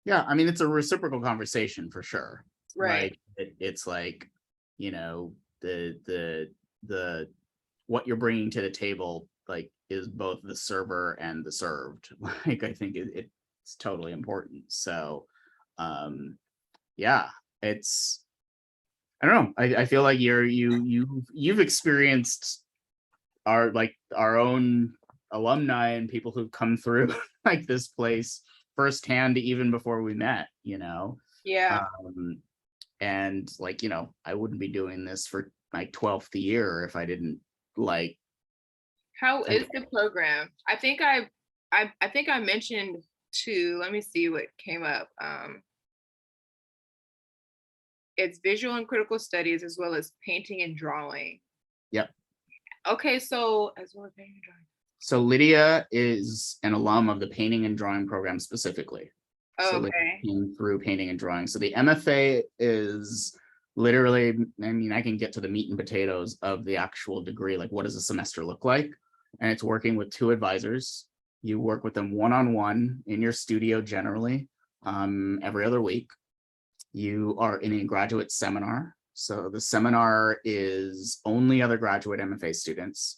Yeah, I mean, it's a reciprocal conversation for sure. Right. Like it's like, the what you're bringing to the table like is both the server and the served. Like I think it's totally important. So yeah, it's, I don't know. I feel like you've experienced our own alumni and people who've come through like this place firsthand, even before we met, Yeah. And like, I wouldn't be doing this for my 12th year if I didn't like. How is the program? I think I mentioned to, let me see what came up. It's visual and critical studies, as well as painting and drawing. Yep. Okay, so as well as painting and drawing. So Lydia is an alum of the painting and drawing program specifically. So Okay. came through painting and drawing. So the MFA is literally, I mean, I can get to the meat and potatoes of the actual degree. Like, what does a semester look like? And it's working with 2 advisors. You work with them one-on-one in your studio generally, every other week. You are in a graduate seminar. So the seminar is only other graduate MFA students.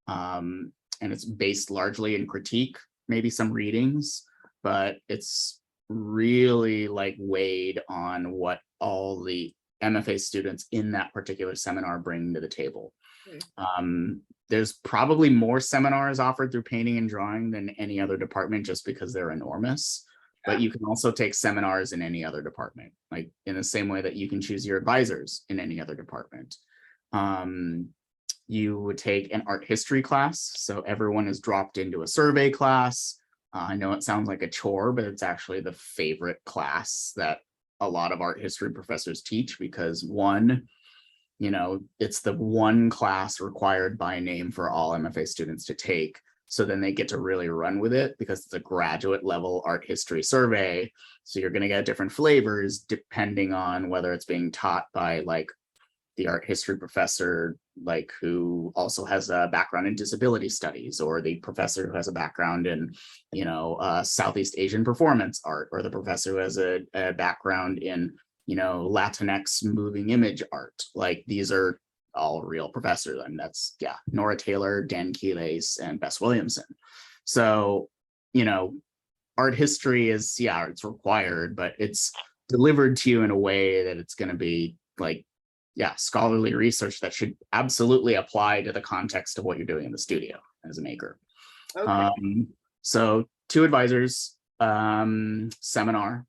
And it's based largely in critique, maybe some readings, but it's really like weighed on what all the MFA students in that particular seminar bring to the table. Hmm. There's probably more seminars offered through painting and drawing than any other department just because they're enormous. But you can also take seminars in any other department, like in the same way that you can choose your advisors in any other department. You would take an art history class. So everyone is dropped into a survey class. I know it sounds like a chore, but it's actually the favorite class that a lot of art history professors teach because one, you know, it's the one class required by name for all MFA students to take. So then they get to really run with it because it's a graduate level art history survey. So you're going to get different flavors depending on whether it's being taught by like the art history professor, like who also has a background in disability studies, or the professor who has a background in, you know, Southeast Asian performance art, or the professor who has a background in, you know, Latinx moving image art. Like these are all real professors, and that's, yeah, Nora Taylor, Dan Keeles, and Bess Williamson. So, you know, art history is, yeah, it's required, but it's delivered to you in a way that it's going to be like, yeah, scholarly research that should absolutely apply to the context of what you're doing in the studio as a maker. Okay. So 2 advisors, seminar,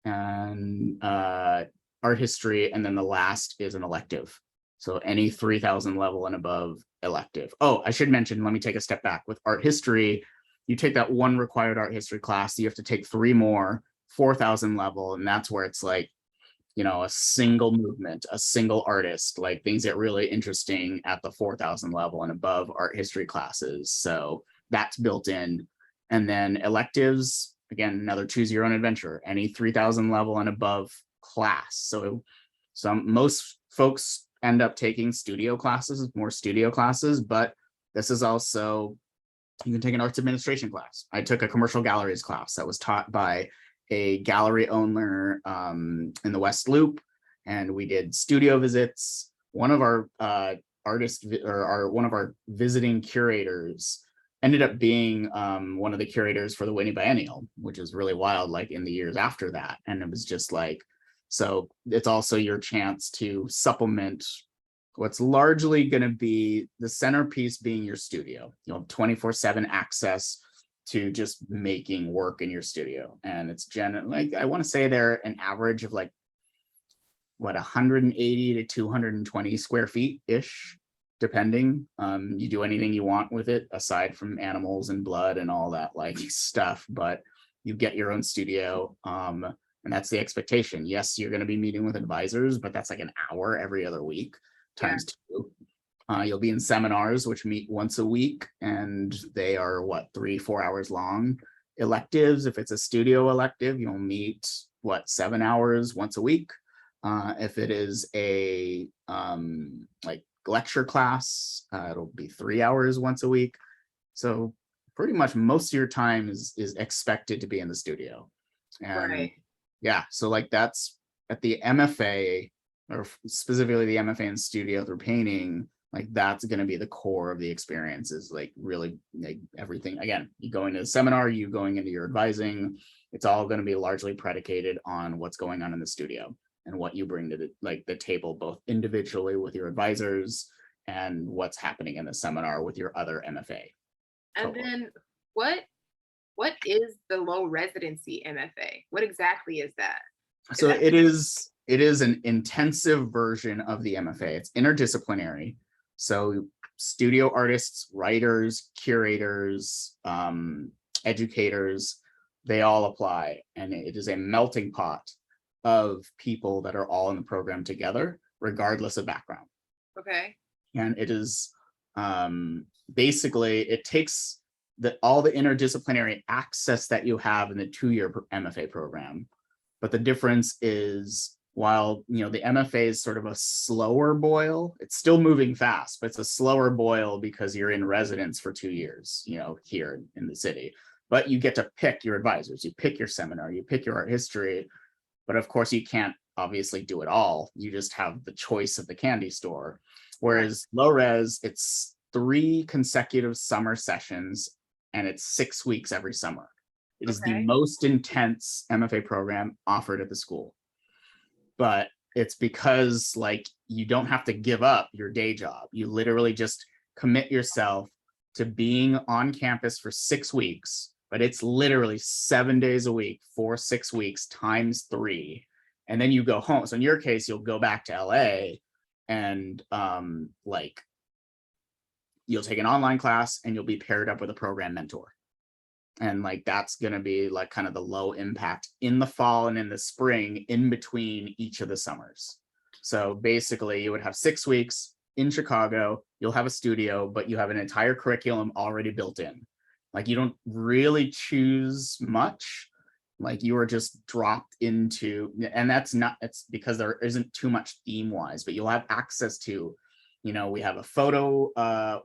and art history, and then the last is an elective. So any 3,000 level and above elective. Oh, I should mention, let me take a step back. With art history, you take that one required art history class, you have to take 3 more, 4,000 level, and that's where it's like, you know, a single movement, a single artist, like things get really interesting at the 4,000 level and above art history classes. So that's built in. And then electives, again, another choose your own adventure, any 3,000 level and above class. So most folks end up taking studio classes, more studio classes, but this is also, you can take an arts administration class. I took a commercial galleries class that was taught by a gallery owner in the West Loop, and we did studio visits. One of our one of our visiting curators ended up being one of the curators for the Whitney Biennial, which is really wild, like in the years after that. And it was just like, so it's also your chance to supplement what's largely going to be the centerpiece being your studio. You'll have 24/7 access to just making work in your studio. And it's like, I want to say they're an average of like, what, 180 to 220 square feet ish, depending. You do anything you want with it aside from animals and blood and all that like stuff, but you get your own studio. And that's the expectation. Yes, you're going to be meeting with advisors, but that's like an hour every other week times 2. You'll be in seminars, which meet once a week, and they are what, 3-4 hours long. Electives, if it's a studio elective, you'll meet what, 7 hours once a week. If it is a like lecture class, it'll be 3 hours once a week. So pretty much most of your time is expected to be in the studio. And Right. yeah, so like that's at the MFA, or specifically the MFA in studio through painting, like that's going to be the core of the experience, is like really like everything. Again, you go into the seminar, you going into your advising, it's all going to be largely predicated on what's going on in the studio and what you bring to the table, both individually with your advisors and what's happening in the seminar with your other MFA. And then what is the low residency MFA? What exactly is that? So it is an intensive version of the MFA. It's interdisciplinary. So studio artists, writers, curators, educators, they all apply. And it is a melting pot of people that are all in the program together, regardless of background. Okay. And it is basically, it takes all the interdisciplinary access that you have in the 2-year MFA program. But the difference is, while, you know, the MFA is sort of a slower boil, it's still moving fast, but it's a slower boil because you're in residence for 2 years, you know, here in the city. But you get to pick your advisors, you pick your seminar, you pick your art history. But of course, you can't obviously do it all. You just have the choice of the candy store. Whereas low res, it's 3 consecutive summer sessions, and it's 6 weeks every summer. It is the most intense MFA program offered at the school. But it's because like you don't have to give up your day job. You literally just commit yourself to being on campus for 6 weeks, but it's literally 7 days a week for 6 weeks times 3. And then you go home. So in your case, you'll go back to LA and like you'll take an online class and you'll be paired up with a program mentor. And like that's going to be like kind of the low impact in the fall and in the spring in between each of the summers. So basically you would have 6 weeks in Chicago, you'll have a studio, but you have an entire curriculum already built in. Like you don't really choose much. Like you are just dropped into, and that's not, it's because there isn't too much theme wise, but you'll have access to, you know, we have a photo,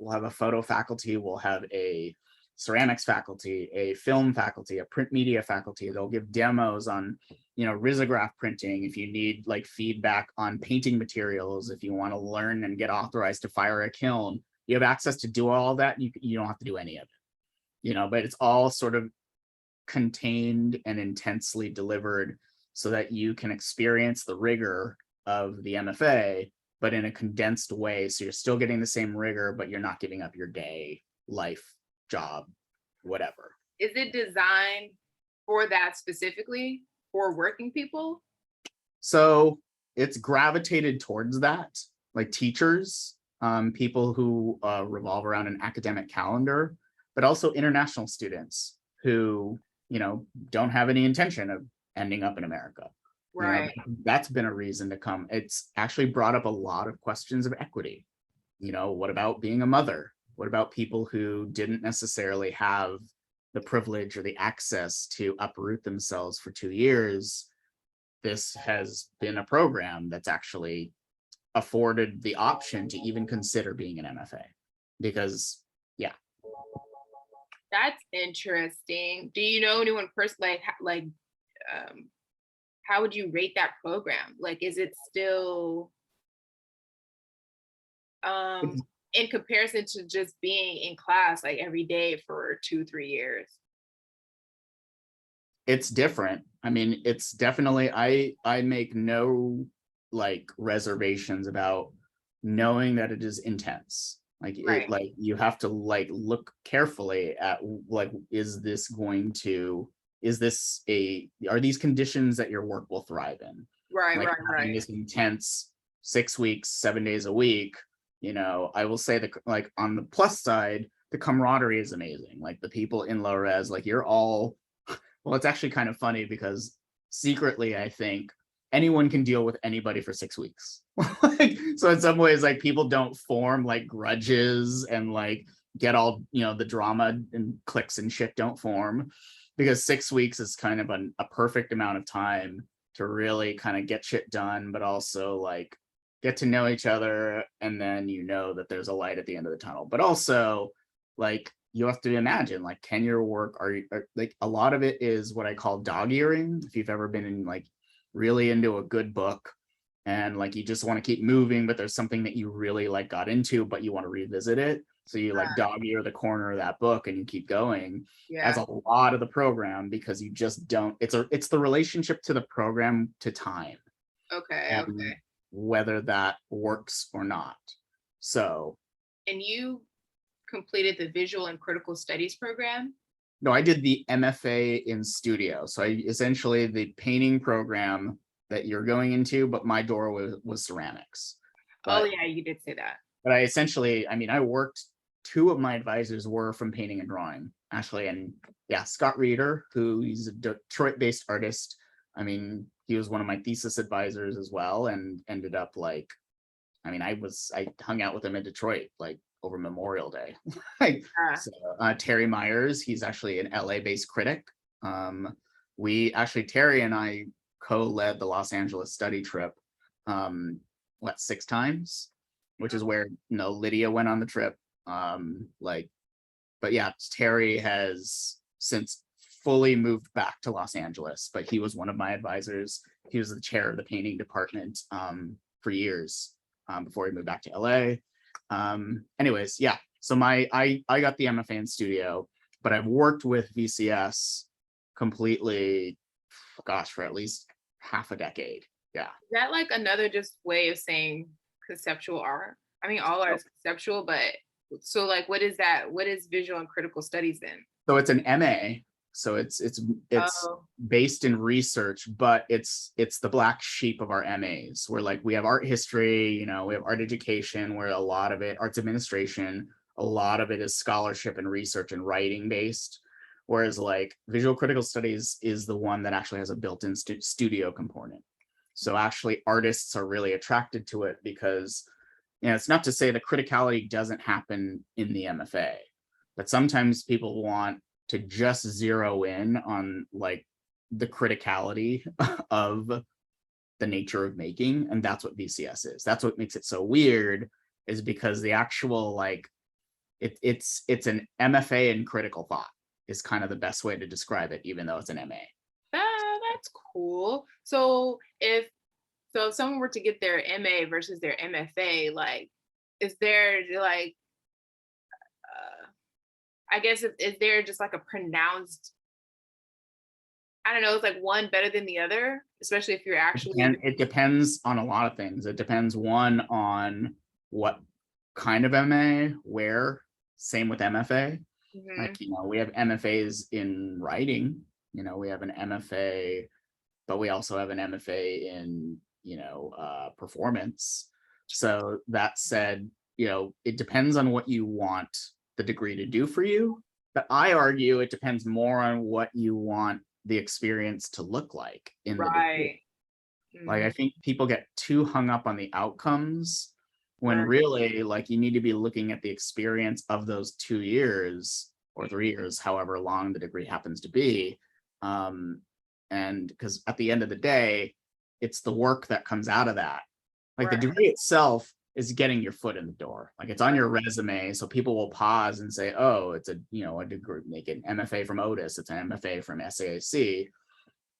we'll have a photo faculty, we'll have a ceramics faculty, a film faculty, a print media faculty. They'll give demos on, you know, risograph printing. If you need like feedback on painting materials, if you want to learn and get authorized to fire a kiln, you have access to do all that. You don't have to do any of it, you know, but it's all sort of contained and intensely delivered so that you can experience the rigor of the MFA, but in a condensed way. So you're still getting the same rigor, but you're not giving up your day, life, job, whatever. Is it designed for that specifically for working people? So it's gravitated towards that, like teachers, people who revolve around an academic calendar, but also international students who, you know, don't have any intention of ending up in America. Right. You know, that's been a reason to come. It's actually brought up a lot of questions of equity. You know, what about being a mother? What about people who didn't necessarily have the privilege or the access to uproot themselves for 2 years? This has been a program that's actually afforded the option to even consider being an MFA because, yeah. That's interesting. Do you know anyone personally, how would you rate that program? Like, is it still, in comparison to just being in class like every day for 2-3 years? It's different. I mean, it's definitely, I make no like reservations about knowing that it is intense. Like Right. it, like you have to like look carefully at like, is this are these conditions that your work will thrive in? Right, Like right, having right. this intense 6 weeks, 7 days a week, you know, I will say that like on the plus side, the camaraderie is amazing. Like the people in low res, like you're all, well, it's actually kind of funny because secretly, I think anyone can deal with anybody for 6 weeks. Like, so in some ways, like people don't form like grudges and like get all, you know, the drama and cliques and shit don't form because 6 weeks is kind of a perfect amount of time to really kind of get shit done, but also like get to know each other. And then you know that there's a light at the end of the tunnel, but also like you have to imagine like, can your work, are like a lot of it is what I call dog earing. If you've ever been in like really into a good book and like you just want to keep moving, but there's something that you really like got into, but you want to revisit it. So you like dog ear the corner of that book and you keep going. As Yeah. a lot of the program because you just don't, it's the relationship to the program to time Okay, and okay. whether that works or not. So And you completed the visual and critical studies program? no, I did the MFA in studio. So I essentially the painting program that you're going into, but my door was ceramics. Oh But yeah, you did say that. I essentially, I mean, I worked, 2 of my advisors were from painting and drawing, actually. And yeah, Scott Reeder, who he's a Detroit-based artist. I mean, he was one of my thesis advisors as well, and ended up like, I mean, I hung out with him in Detroit, like over Memorial Day. Like, Yeah. so Terry Myers, he's actually an LA-based critic. We actually, Terry and I co-led the Los Angeles study trip, 6 times, which is where, you know, Lydia went on the trip. Like, but yeah, Terry has since fully moved back to Los Angeles, but he was one of my advisors. He was the chair of the painting department for years before he moved back to LA. Anyways, yeah. So I got the MFA in studio, but I've worked with VCS completely, gosh, for at least half a decade. Yeah. Is that like another just way of saying conceptual art? I mean, all art is conceptual, but so like, what is that? What is visual and critical studies then? So it's an MA. So it's Oh, based in research, but it's the black sheep of our MAs. Where like we have art history, you know, we have art education, where a lot of it, arts administration, a lot of it is scholarship and research and writing based. Whereas like visual critical studies is the one that actually has a built-in studio component. So actually artists are really attracted to it because, you know, it's not to say the criticality doesn't happen in the MFA, but sometimes people want to just zero in on like the criticality of the nature of making. And that's what VCS is. That's what makes it so weird, is because the actual like it's an MFA in critical thought is kind of the best way to describe it, even though it's an MA. that's cool. So if someone were to get their MA versus their MFA, like, is there like, I guess, is there just like a pronounced, I don't know, it's like one better than the other, especially if you're actually. And it depends on a lot of things. It depends, one, on what kind of MA, where, same with MFA. Mhm. Like, you know, we have MFAs in writing, you know, we have an MFA, but we also have an MFA in, you know, performance. So that said, you know, it depends on what you want the degree to do for you. But I argue it depends more on what you want the experience to look like in the degree. Right. Like, I think people get too hung up on the outcomes when Right. really, like, you need to be looking at the experience of those 2 years or 3 years, however long the degree happens to be. And because at the end of the day, it's the work that comes out of that. Like, the Right. degree itself is getting your foot in the door. Like, it's on your resume, so people will pause and say, oh, it's a, you know, a degree, make an MFA from Otis, it's an MFA from SAIC.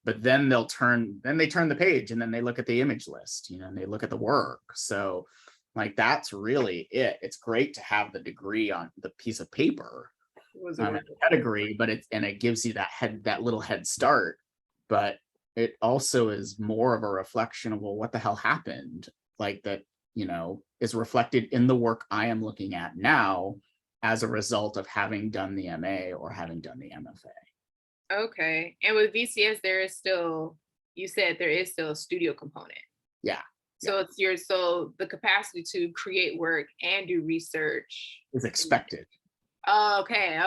But then they turn the page and then they look at the image list, you know, and they look at the work. So like, that's really it. It's great to have the degree on the piece of paper, Was and pedigree, but it gives you that little head start. But it also is more of a reflection of, well, what the hell happened? Like, that, you know, is reflected in the work I am looking at now as a result of having done the MA or having done the MFA. Okay. And with VCS, there is still, you said there is still a studio component. Yeah. So it's the capacity to create work and do research Is expected. Oh, okay.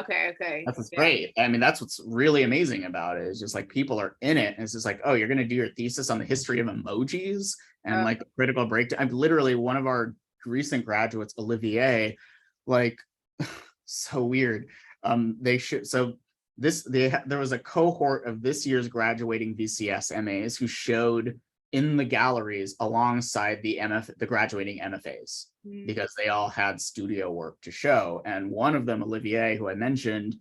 That's what's great. I mean, that's what's really amazing about it. Is just like, people are in it, and it's just like, oh, you're going to do your thesis on the history of emojis and like the critical breakdown. I'm literally, one of our recent graduates, Olivier, like, so weird. There was a cohort of this year's graduating VCS MAs who showed in the galleries alongside the graduating MFAs, because they all had studio work to show. And one of them, Olivier, who I mentioned,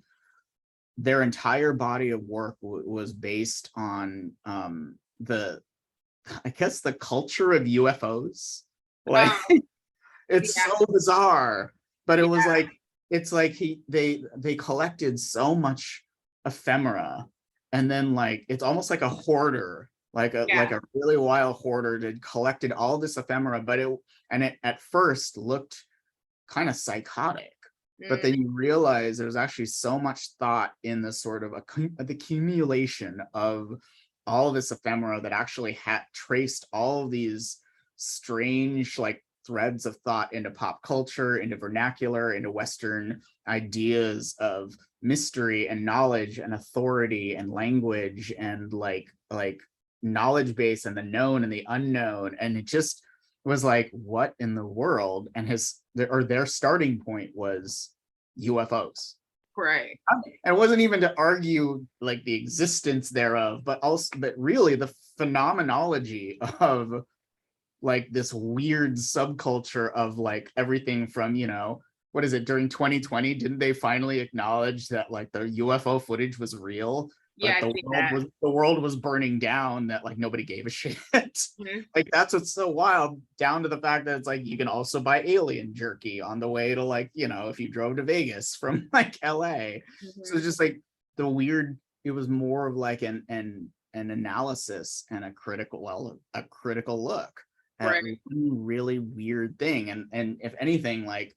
their entire body of work was based on the culture of UFOs. Like, it's so bizarre, but it was like, it's like they collected so much ephemera, and then like, it's almost like a hoarder, like a really wild hoarder that collected all this ephemera, but it at first looked kind of psychotic. But then you realize there's actually so much thought in the sort of the accumulation of all of this ephemera that actually had traced all of these strange like threads of thought into pop culture, into vernacular, into Western ideas of mystery and knowledge and authority and language and like knowledge base and the known and the unknown. And it just was like, what in the world? And their starting point was UFOs. Right. And it wasn't even to argue like the existence thereof, but really the phenomenology of like this weird subculture of like everything from, you know, what is it, during 2020, didn't they finally acknowledge that like the UFO footage was real? Yeah, But the world was burning down, that like nobody gave a shit. Like, that's what's so wild, down to the fact that it's like, you can also buy alien jerky on the way to, like, you know, if you drove to Vegas from like LA. So it's just like the weird, it was more of like an an analysis and a critical look at Right. one really weird thing. And if anything, like,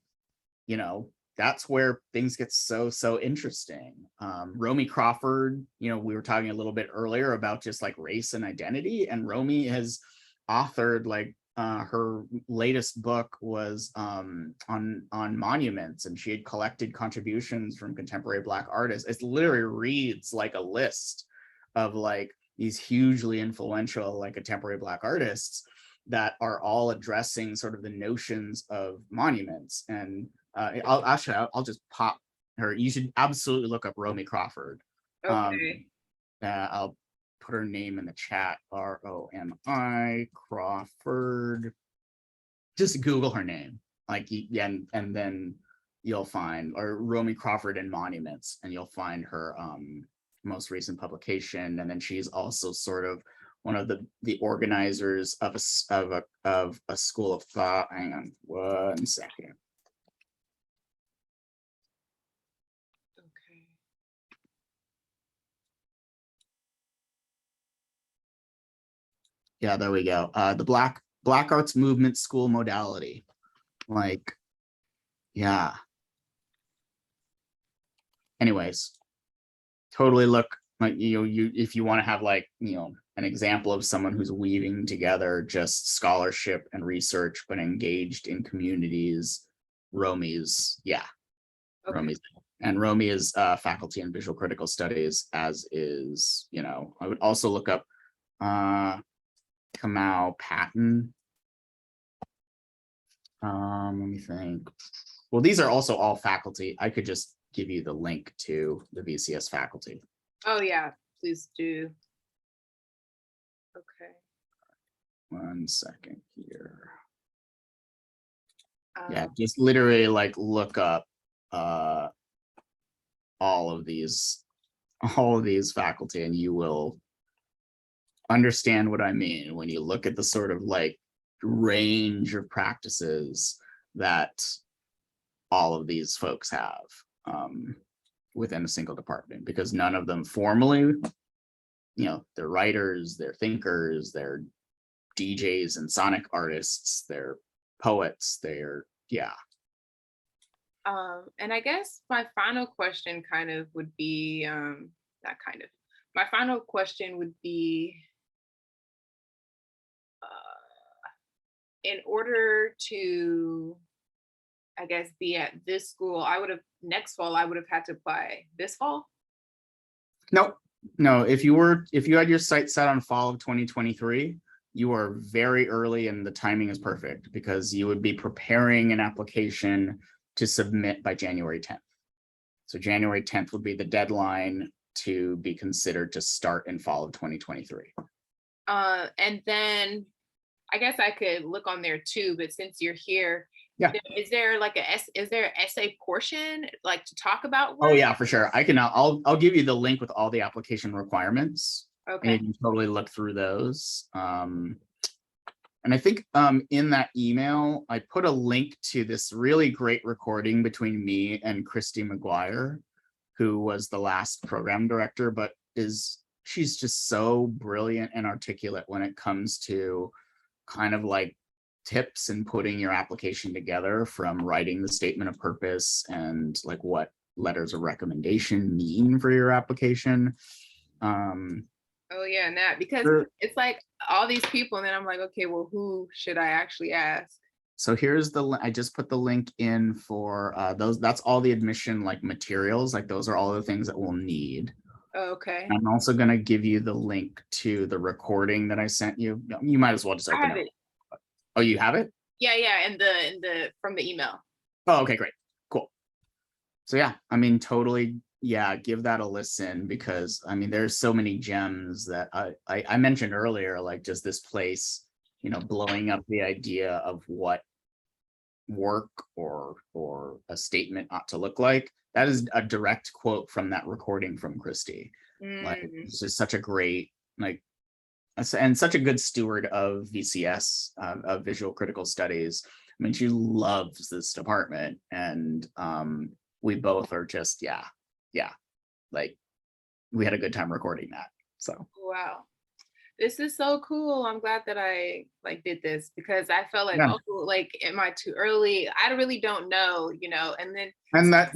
you know, that's where things get so interesting. Romy Crawford, you know, we were talking a little bit earlier about just like race and identity, and Romy has authored like her latest book was on monuments, and she had collected contributions from contemporary Black artists. It literally reads like a list of like these hugely influential like contemporary Black artists that are all addressing sort of the notions of monuments. And I'll just pop her. You should absolutely look up Romy Crawford. Okay. I'll put her name in the chat. Romi Crawford. Just Google her name, like, and then you'll find, or Romy Crawford and monuments, and you'll find her most recent publication. And then she's also sort of one of the organizers of a school of thought. Hang on one second. Okay. Yeah, there we go. The Black Arts Movement School Modality. Like, yeah. Anyways, totally look like, you if you want to have like, you know, an example of someone who's weaving together just scholarship and research but engaged in communities, Romy's, yeah. Okay. Romy's, and Romy is faculty in visual critical studies, as is, you know, I would also look up Kamau Patton. Let me think. Well, these are also all faculty. I could just give you the link to the VCS faculty. Oh yeah, please do. Okay. 1 second here. Um, Yeah, just literally like look up all of these faculty, and you will understand what I mean when you look at the sort of like range of practices that all of these folks have within a single department, because none of them formally, you know, they're writers, they're thinkers, they're DJs and sonic artists, they're poets, they're, yeah. and I guess my final question kind of would be, not kind of, my final question would be, in order to, I guess, be at this school, next fall, I would have had to apply this fall. No, if you had your sight set on fall of 2023, you are very early and the timing is perfect, because you would be preparing an application to submit by January 10th. So January 10th would be the deadline to be considered to start in fall of 2023. And then I guess I could look on there too, but since you're here, yeah, is there like is there an essay portion like to talk about work? Oh yeah, work? for sure. I'll give you the link with all the application requirements. Okay. And you can totally look through those. And I think in that email, I put a link to this really great recording between me and Christy McGuire, who was the last program director, but she's just so brilliant and articulate when it comes to kind of like tips and putting your application together, from writing the statement of purpose and like what letters of recommendation mean for your application. Oh yeah, and that, because it's like all these people, and then I'm like, okay, well, who should I actually ask? So here's I just put the link in for those. That's all the admission like materials. Like those are all the things that we'll need. Oh, okay. I'm also gonna give you the link to the recording that I sent you. You might as well just open it. Oh, you have it? Yeah, yeah, in the from the email. Oh, okay, great, cool. So yeah, I mean, totally, yeah, give that a listen, because I mean, there's so many gems that I mentioned earlier, like just this place, you know, blowing up the idea of what work or a statement ought to look like. That is a direct quote from that recording from Christy. Like, it's just such a great, like, and such a good steward of VCS, of visual critical studies. I mean, she loves this department, and we both are just, yeah, like we had a good time recording that. So wow. This is so cool. I'm glad that I like did this because I felt like, Yeah. oh, like, am I too early? I really don't know, and then And that,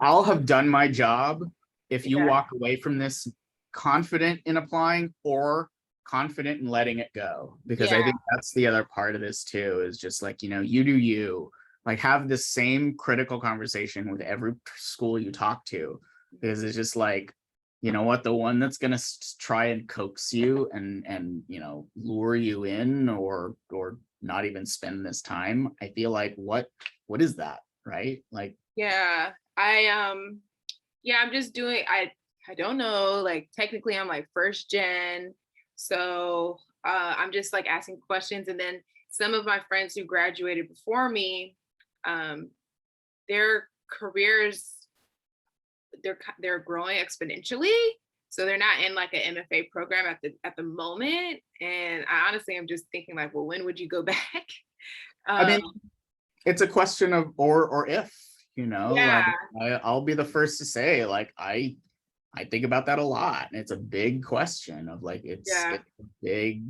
I'll have done my job if you yeah, walk away from this confident in applying or confident in letting it go. Because I yeah, think that's the other part of this too, is just like, you do you, like have the same critical conversation with every school you talk to. Because it's just like, you know what, the one that's gonna try and coax you and lure you in or not even spend this time. I feel like what is that, right? Like, yeah. Yeah, I'm just doing I don't know, like technically I'm like first gen. So I'm just like asking questions and then some of my friends who graduated before me, um, their careers they're growing exponentially. So they're not in like an MFA program at the moment. And I honestly am just thinking like, well, when would you go back? I Um, mean, it's a question of or if, yeah, like I'll be the first to say, like, I think about that a lot. And it's a big question of like yeah, it's big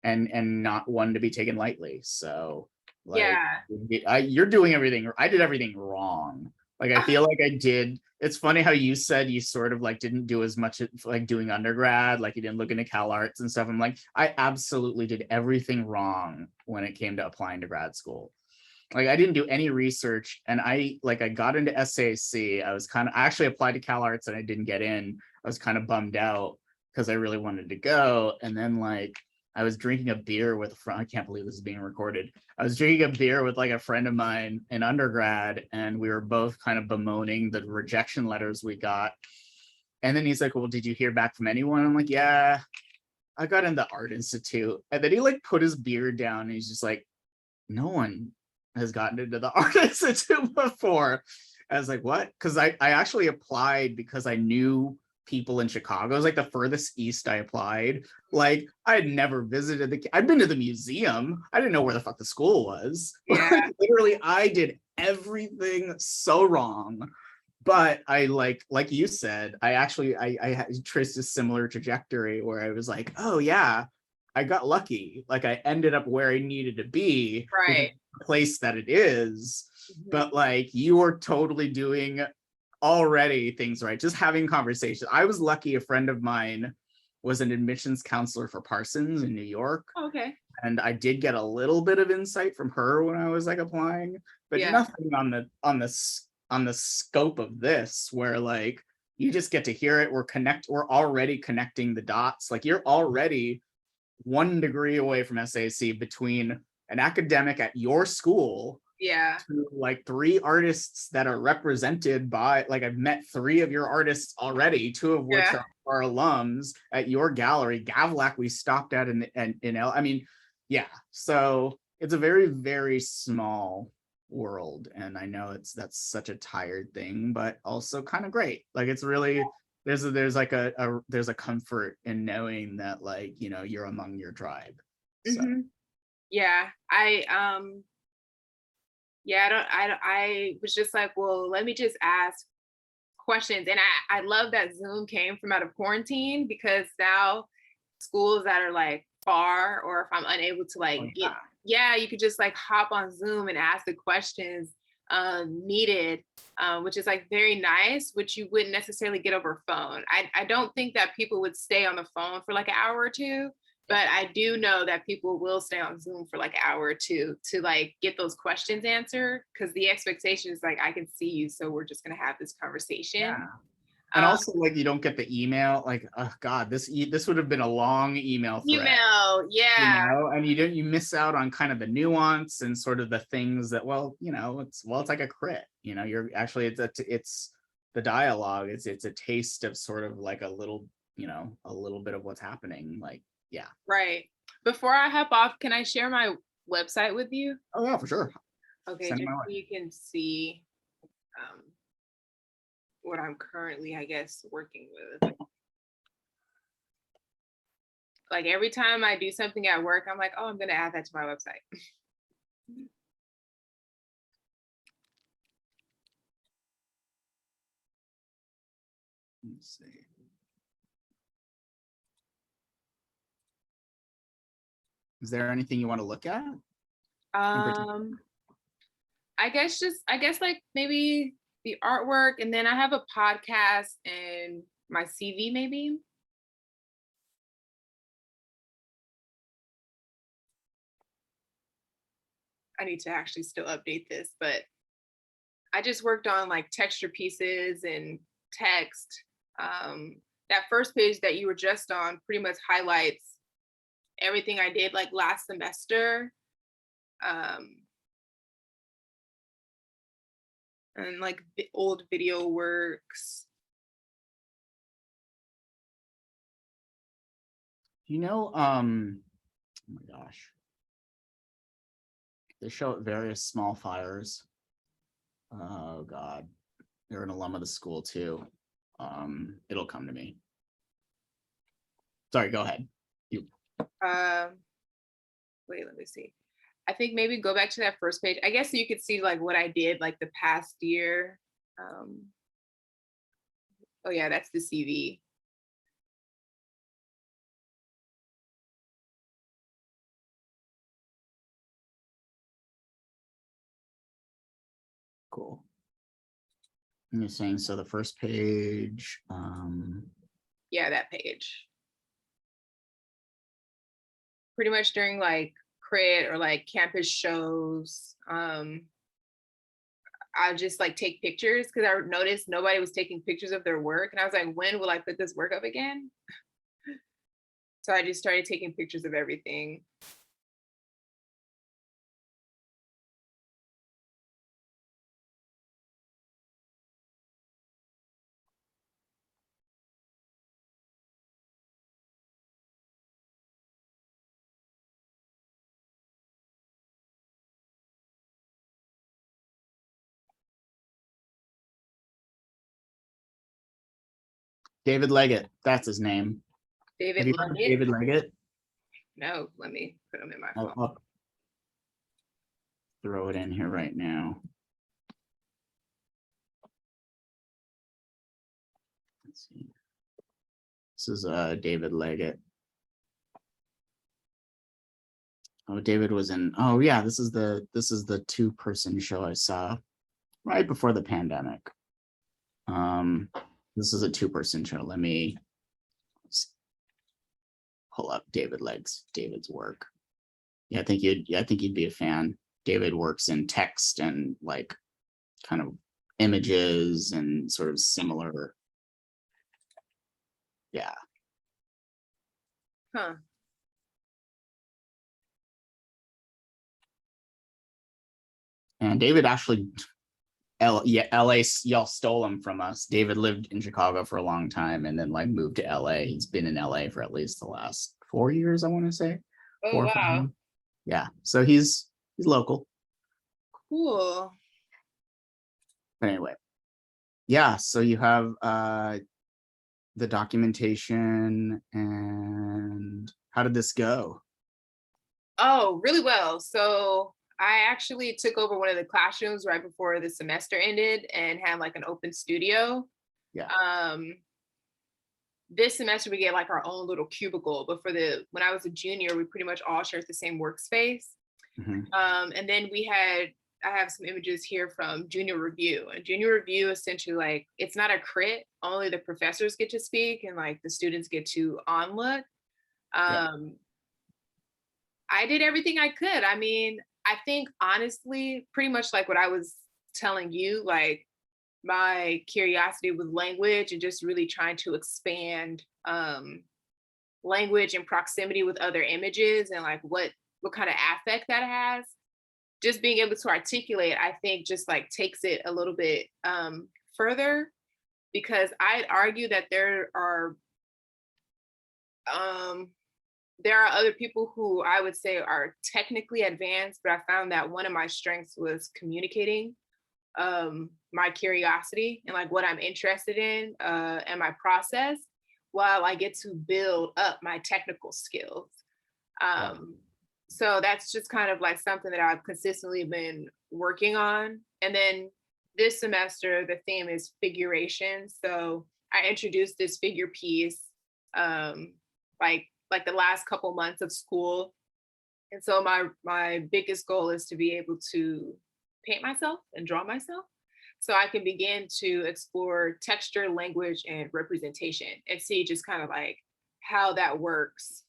and not one to be taken lightly. So like yeah. you're doing everything, I did everything wrong. Like I feel like I did. It's funny how you said you sort of like didn't do as much like doing undergrad, like you didn't look into Cal Arts and stuff. I'm like, I absolutely did everything wrong when it came to applying to grad school. Like I didn't do any research, and I got into SAIC. I actually applied to Cal Arts and I didn't get in. I was kind of bummed out because I really wanted to go. And then like I was drinking a beer with a friend. I can't believe this is being recorded. I was drinking a beer with like a friend of mine in undergrad, and we were both kind of bemoaning the rejection letters we got. And then he's like, well, did you hear back from anyone? I'm like, yeah, I got in the Art Institute. And then he like put his beer down and he's just like, no one has gotten into the Art Institute before. I was like, what? Because I actually applied because I knew people in Chicago. It was like the furthest east I applied. Like I had never visited I'd been to the museum. I didn't know where the fuck the school was. Yeah, Like literally, I did everything so wrong. But I like you said, I traced a similar trajectory where I was like, oh yeah, I got lucky. Like I ended up where I needed to be because right. the place that it is. Mhm. But like you are totally doing already things right. Just having conversations. I was lucky. A friend of mine was an admissions counselor for Parsons in New York, Okay. and I did get a little bit of insight from her when I was like applying, but Yeah. nothing on the scope of this where like you just get to hear it. We're already connecting the dots. Like you're already 1 degree away from SAIC between an academic at your school Yeah. to like 3 artists that are represented by, like I've met 3 of your artists already, 2 of which Yeah. are alums at your gallery. Gavlak we stopped at in L. I mean, yeah. So it's a very, very small world. And I know that's such a tired thing, but also kind of great. Like it's really there's like there's a comfort in knowing that like, you're among your tribe. So Hmm. Yeah. Yeah, I was just like, well, let me just ask questions. And I love that Zoom came from out of quarantine because now schools that are like far or if I'm unable to oh, like get, yeah. yeah, you could just like hop on Zoom and ask the questions needed, which is like very nice, which you wouldn't necessarily get over phone. I don't think that people would stay on the phone for like an hour or two, but I do know that people will stay on Zoom for like an hour or two to like get those questions answered because the expectation is like I can see you, so we're just gonna have this conversation. Yeah. And Um, also like you don't get the email, like, oh God, this would have been a long email thread, email, yeah, and you miss out on kind of the nuance and sort of the things that, well, it's like a crit, you're actually, it's the dialogue, it's a taste of sort of like a little bit of what's happening. Like, yeah. right. Before I hop off, can I share my website with you? Oh yeah, for sure. Okay, Send it just my so way. you can see um, what I'm currently, I guess, working with. Like every time I do something at work, I'm like, oh, I'm gonna add that to my website. Let's see. Is there anything you want to look at? I guess like maybe the artwork, and then I have a podcast and my CV maybe. I need to actually still update this, but I just worked on like texture pieces and text. That first page that you were just on pretty much highlights everything I did like last semester. And like the old video works. Oh my gosh. They show various small fires. Oh God, they're an alum of the school too. It'll come to me. Sorry, go ahead. Wait, let me see. I think maybe go back to that first page. I guess you could see like what I did like the past year. Oh yeah, that's the CV. Cool. And you're saying, so the first page, Yeah, that page. Pretty much during like crit or like campus shows, I just like take pictures because I noticed nobody was taking pictures of their work. And I was like, when will I put this work up again? So I just started taking pictures of everything. David Leggett, that's his name. Have David you heard of Leggett? David Leggett? No, let me put him in my I'll phone. throw it in here right now. Let's see. This is David Leggett. Oh, David was in. Oh yeah, this is the 2-person show I saw right before the pandemic. This is a 2-person show. Let me pull up David's work. Yeah, I think you'd be a fan. David works in text and like kind of images and sort of similar. Yeah. Huh. And David actually, LA, y'all stole him from us. David lived in Chicago for a long time and then like moved to LA. He's been in LA for at least the last 4 years, I want to say. Oh, 4 or 5 wow. years. Yeah, so he's local. Cool. But anyway, yeah, so you have the documentation, and how did this go? Oh, really well. So I actually took over one of the classrooms right before the semester ended and had like an open studio. Yeah. This semester we get like our own little cubicle, but when I was a junior, we pretty much all shared the same workspace. And then I have some images here from junior review. And junior review essentially like, it's not a crit, only the professors get to speak and like the students get to onlook. I did everything I could. I mean, I think honestly, pretty much like what I was telling you, like my curiosity with language and just really trying to expand language and proximity with other images and like what kind of affect that has. Just being able to articulate, I think just like takes it a little bit further, because I'd argue that there are other people who I would say are technically advanced, but I found that one of my strengths was communicating my curiosity and like what I'm interested in and my process, while I get to build up my technical skills. So that's just kind of like something that I've consistently been working on. And then this semester, the theme is figuration. So I introduced this figure piece like the last couple months of school. And so my biggest goal is to be able to paint myself and draw myself so I can begin to explore texture, language, and representation and see just kind of like how that works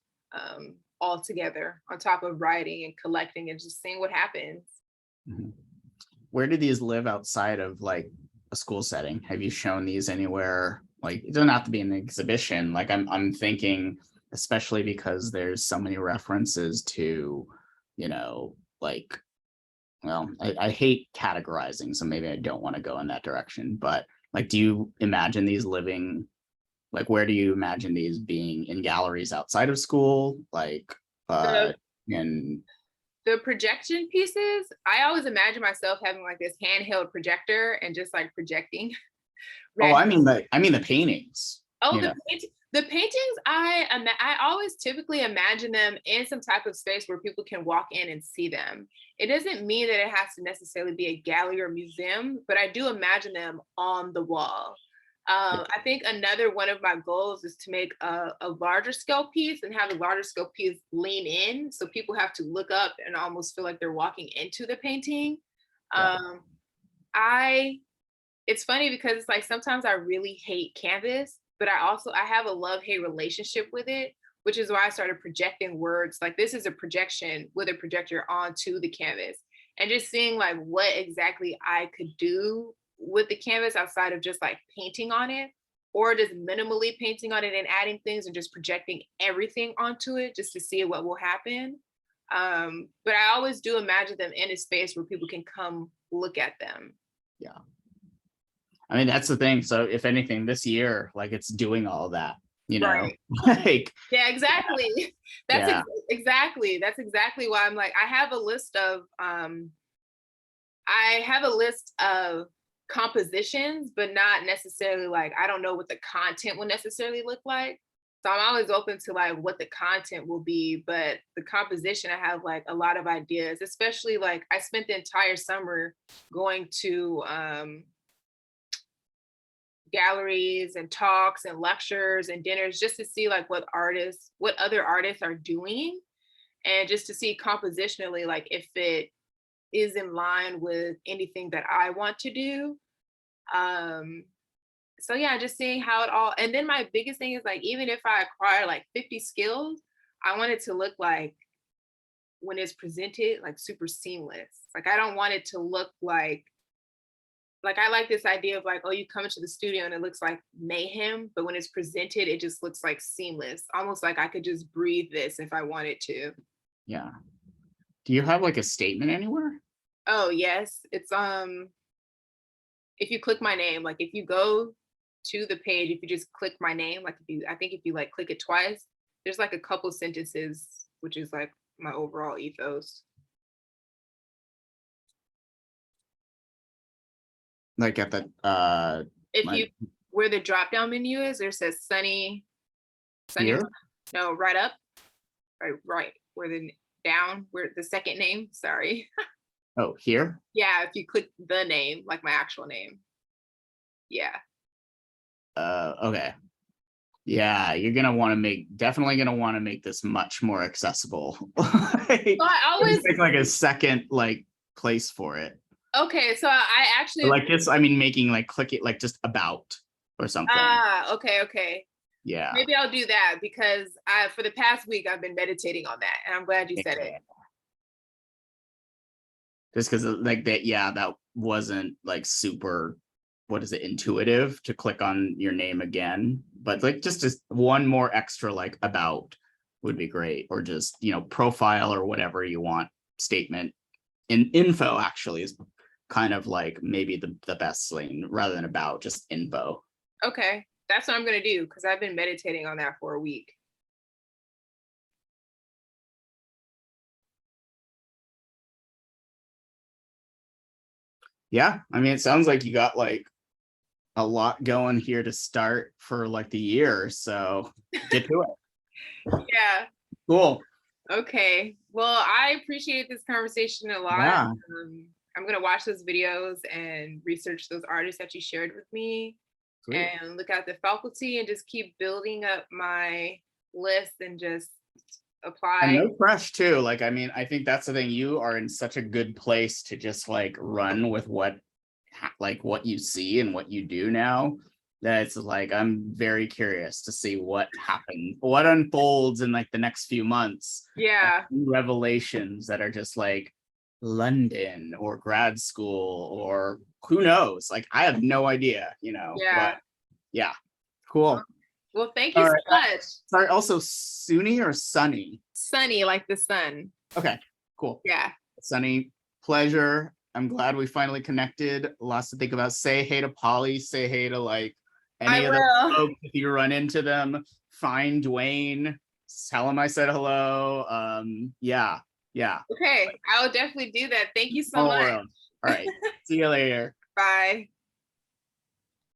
all together on top of writing and collecting and just seeing what happens. Mhm. Where do these live outside of like a school setting? Have you shown these anywhere? Like, it doesn't have to be an exhibition. Like, I'm thinking, especially because there's so many references to, you know, like, well, I hate categorizing, so maybe I don't want to go in that direction. But like, do you imagine these living? Like, where do you imagine these being, in galleries outside of school? Like, The in the projection pieces, I always imagine myself having like this handheld projector and just like projecting. oh, Right. I mean the paintings. Oh, You know, the paintings, I always typically imagine them in some type of space where people can walk in and see them. It doesn't mean that it has to necessarily be a gallery or museum, but I do imagine them on the wall. I think another one of my goals is to make a larger scale piece and have the larger scale piece lean in, so people have to look up and almost feel like they're walking into the painting. yeah. Um, I it's funny because it's like sometimes I really hate canvas, but I have a love-hate relationship with it, which is why I started projecting words. Like this is a projection with a projector onto the canvas. And just seeing like what exactly I could do with the canvas outside of just like painting on it, or just minimally painting on it and adding things and just projecting everything onto it just to see what will happen. But I always do imagine them in a space where people can come look at them. Yeah. I mean, that's the thing. So if anything, this year, like, it's doing all that, you know, Right. like, Yeah, exactly. yeah, That's exactly why I'm like, I have a list of compositions, but not necessarily like I don't know what the content will necessarily look like. So I'm always open to like what the content will be, but the composition I have like a lot of ideas, especially like I spent the entire summer going to galleries and talks and lectures and dinners just to see like what other artists are doing, and just to see compositionally like if it is in line with anything that I want to do. um so yeah, just seeing how it all, and then my biggest thing is like even if I acquire like 50 skills, I want it to look like when it's presented like super seamless. Like I don't want it to look like I like this idea of like, oh, you come into the studio and it looks like mayhem, but when it's presented, it just looks like seamless, almost like I could just breathe this if I wanted to. yeah. Do you have like a statement anywhere? Oh yes, it's if you click my name, like if you go to the page, if you just click my name, like I think if you like click it twice, there's like a couple sentences, which is like my overall ethos. Like at the If like you where the drop down menu is, there says Sunny, here? no, right up, right where the down, where the second name, sorry. Oh, here? Yeah, if you click the name, like my actual name. Yeah. Okay. Yeah, you're gonna want to definitely gonna want to make this much more accessible. So Like, I always just make like a second like place for it. okay, so I Or actually like this, I mean, making like click it like just about or something. okay. Yeah. Maybe I'll do that because I for the past week I've been meditating on that and I'm glad you said it. Yeah. Just because like that, yeah, that wasn't like super, what is it, intuitive to click on your name again. But like just one more extra like about would be great. Or just, you know, profile or whatever you want, statement. In info actually is kind of like maybe the best thing rather than about, just info. Okay. That's what I'm gonna do because I've been meditating on that for a week. Yeah, I mean, it sounds like you got like a lot going here to start for like the year, so get to it. Yeah. Cool. Okay. Well, I appreciate this conversation a lot. Yeah, I'm gonna watch those videos and research those artists that you shared with me sweet. and look at the faculty and just keep building up my list and just apply. no crush too. Like, I mean, I think that's the thing. You are in such a good place to just like run with what you see and what you do now. That it's like, I'm very curious to see what happens, what unfolds in like the next few months. Yeah. Revelations that are just like London or grad school or who knows? Like, I have no idea, Yeah. but yeah, cool. Well, thank you All so right. much. Sorry, also Suni or Sunny? Sunny, like the sun. Okay, cool. Yeah. Sunny, pleasure. I'm glad we finally connected. Lots to think about. Say hey to Polly. Say hey to like any I of the will. folks if you run into them. Find Dwayne. Tell him I said hello. Yeah. Okay, I will definitely do that. Thank you so All much. world. All right. See you later. Bye.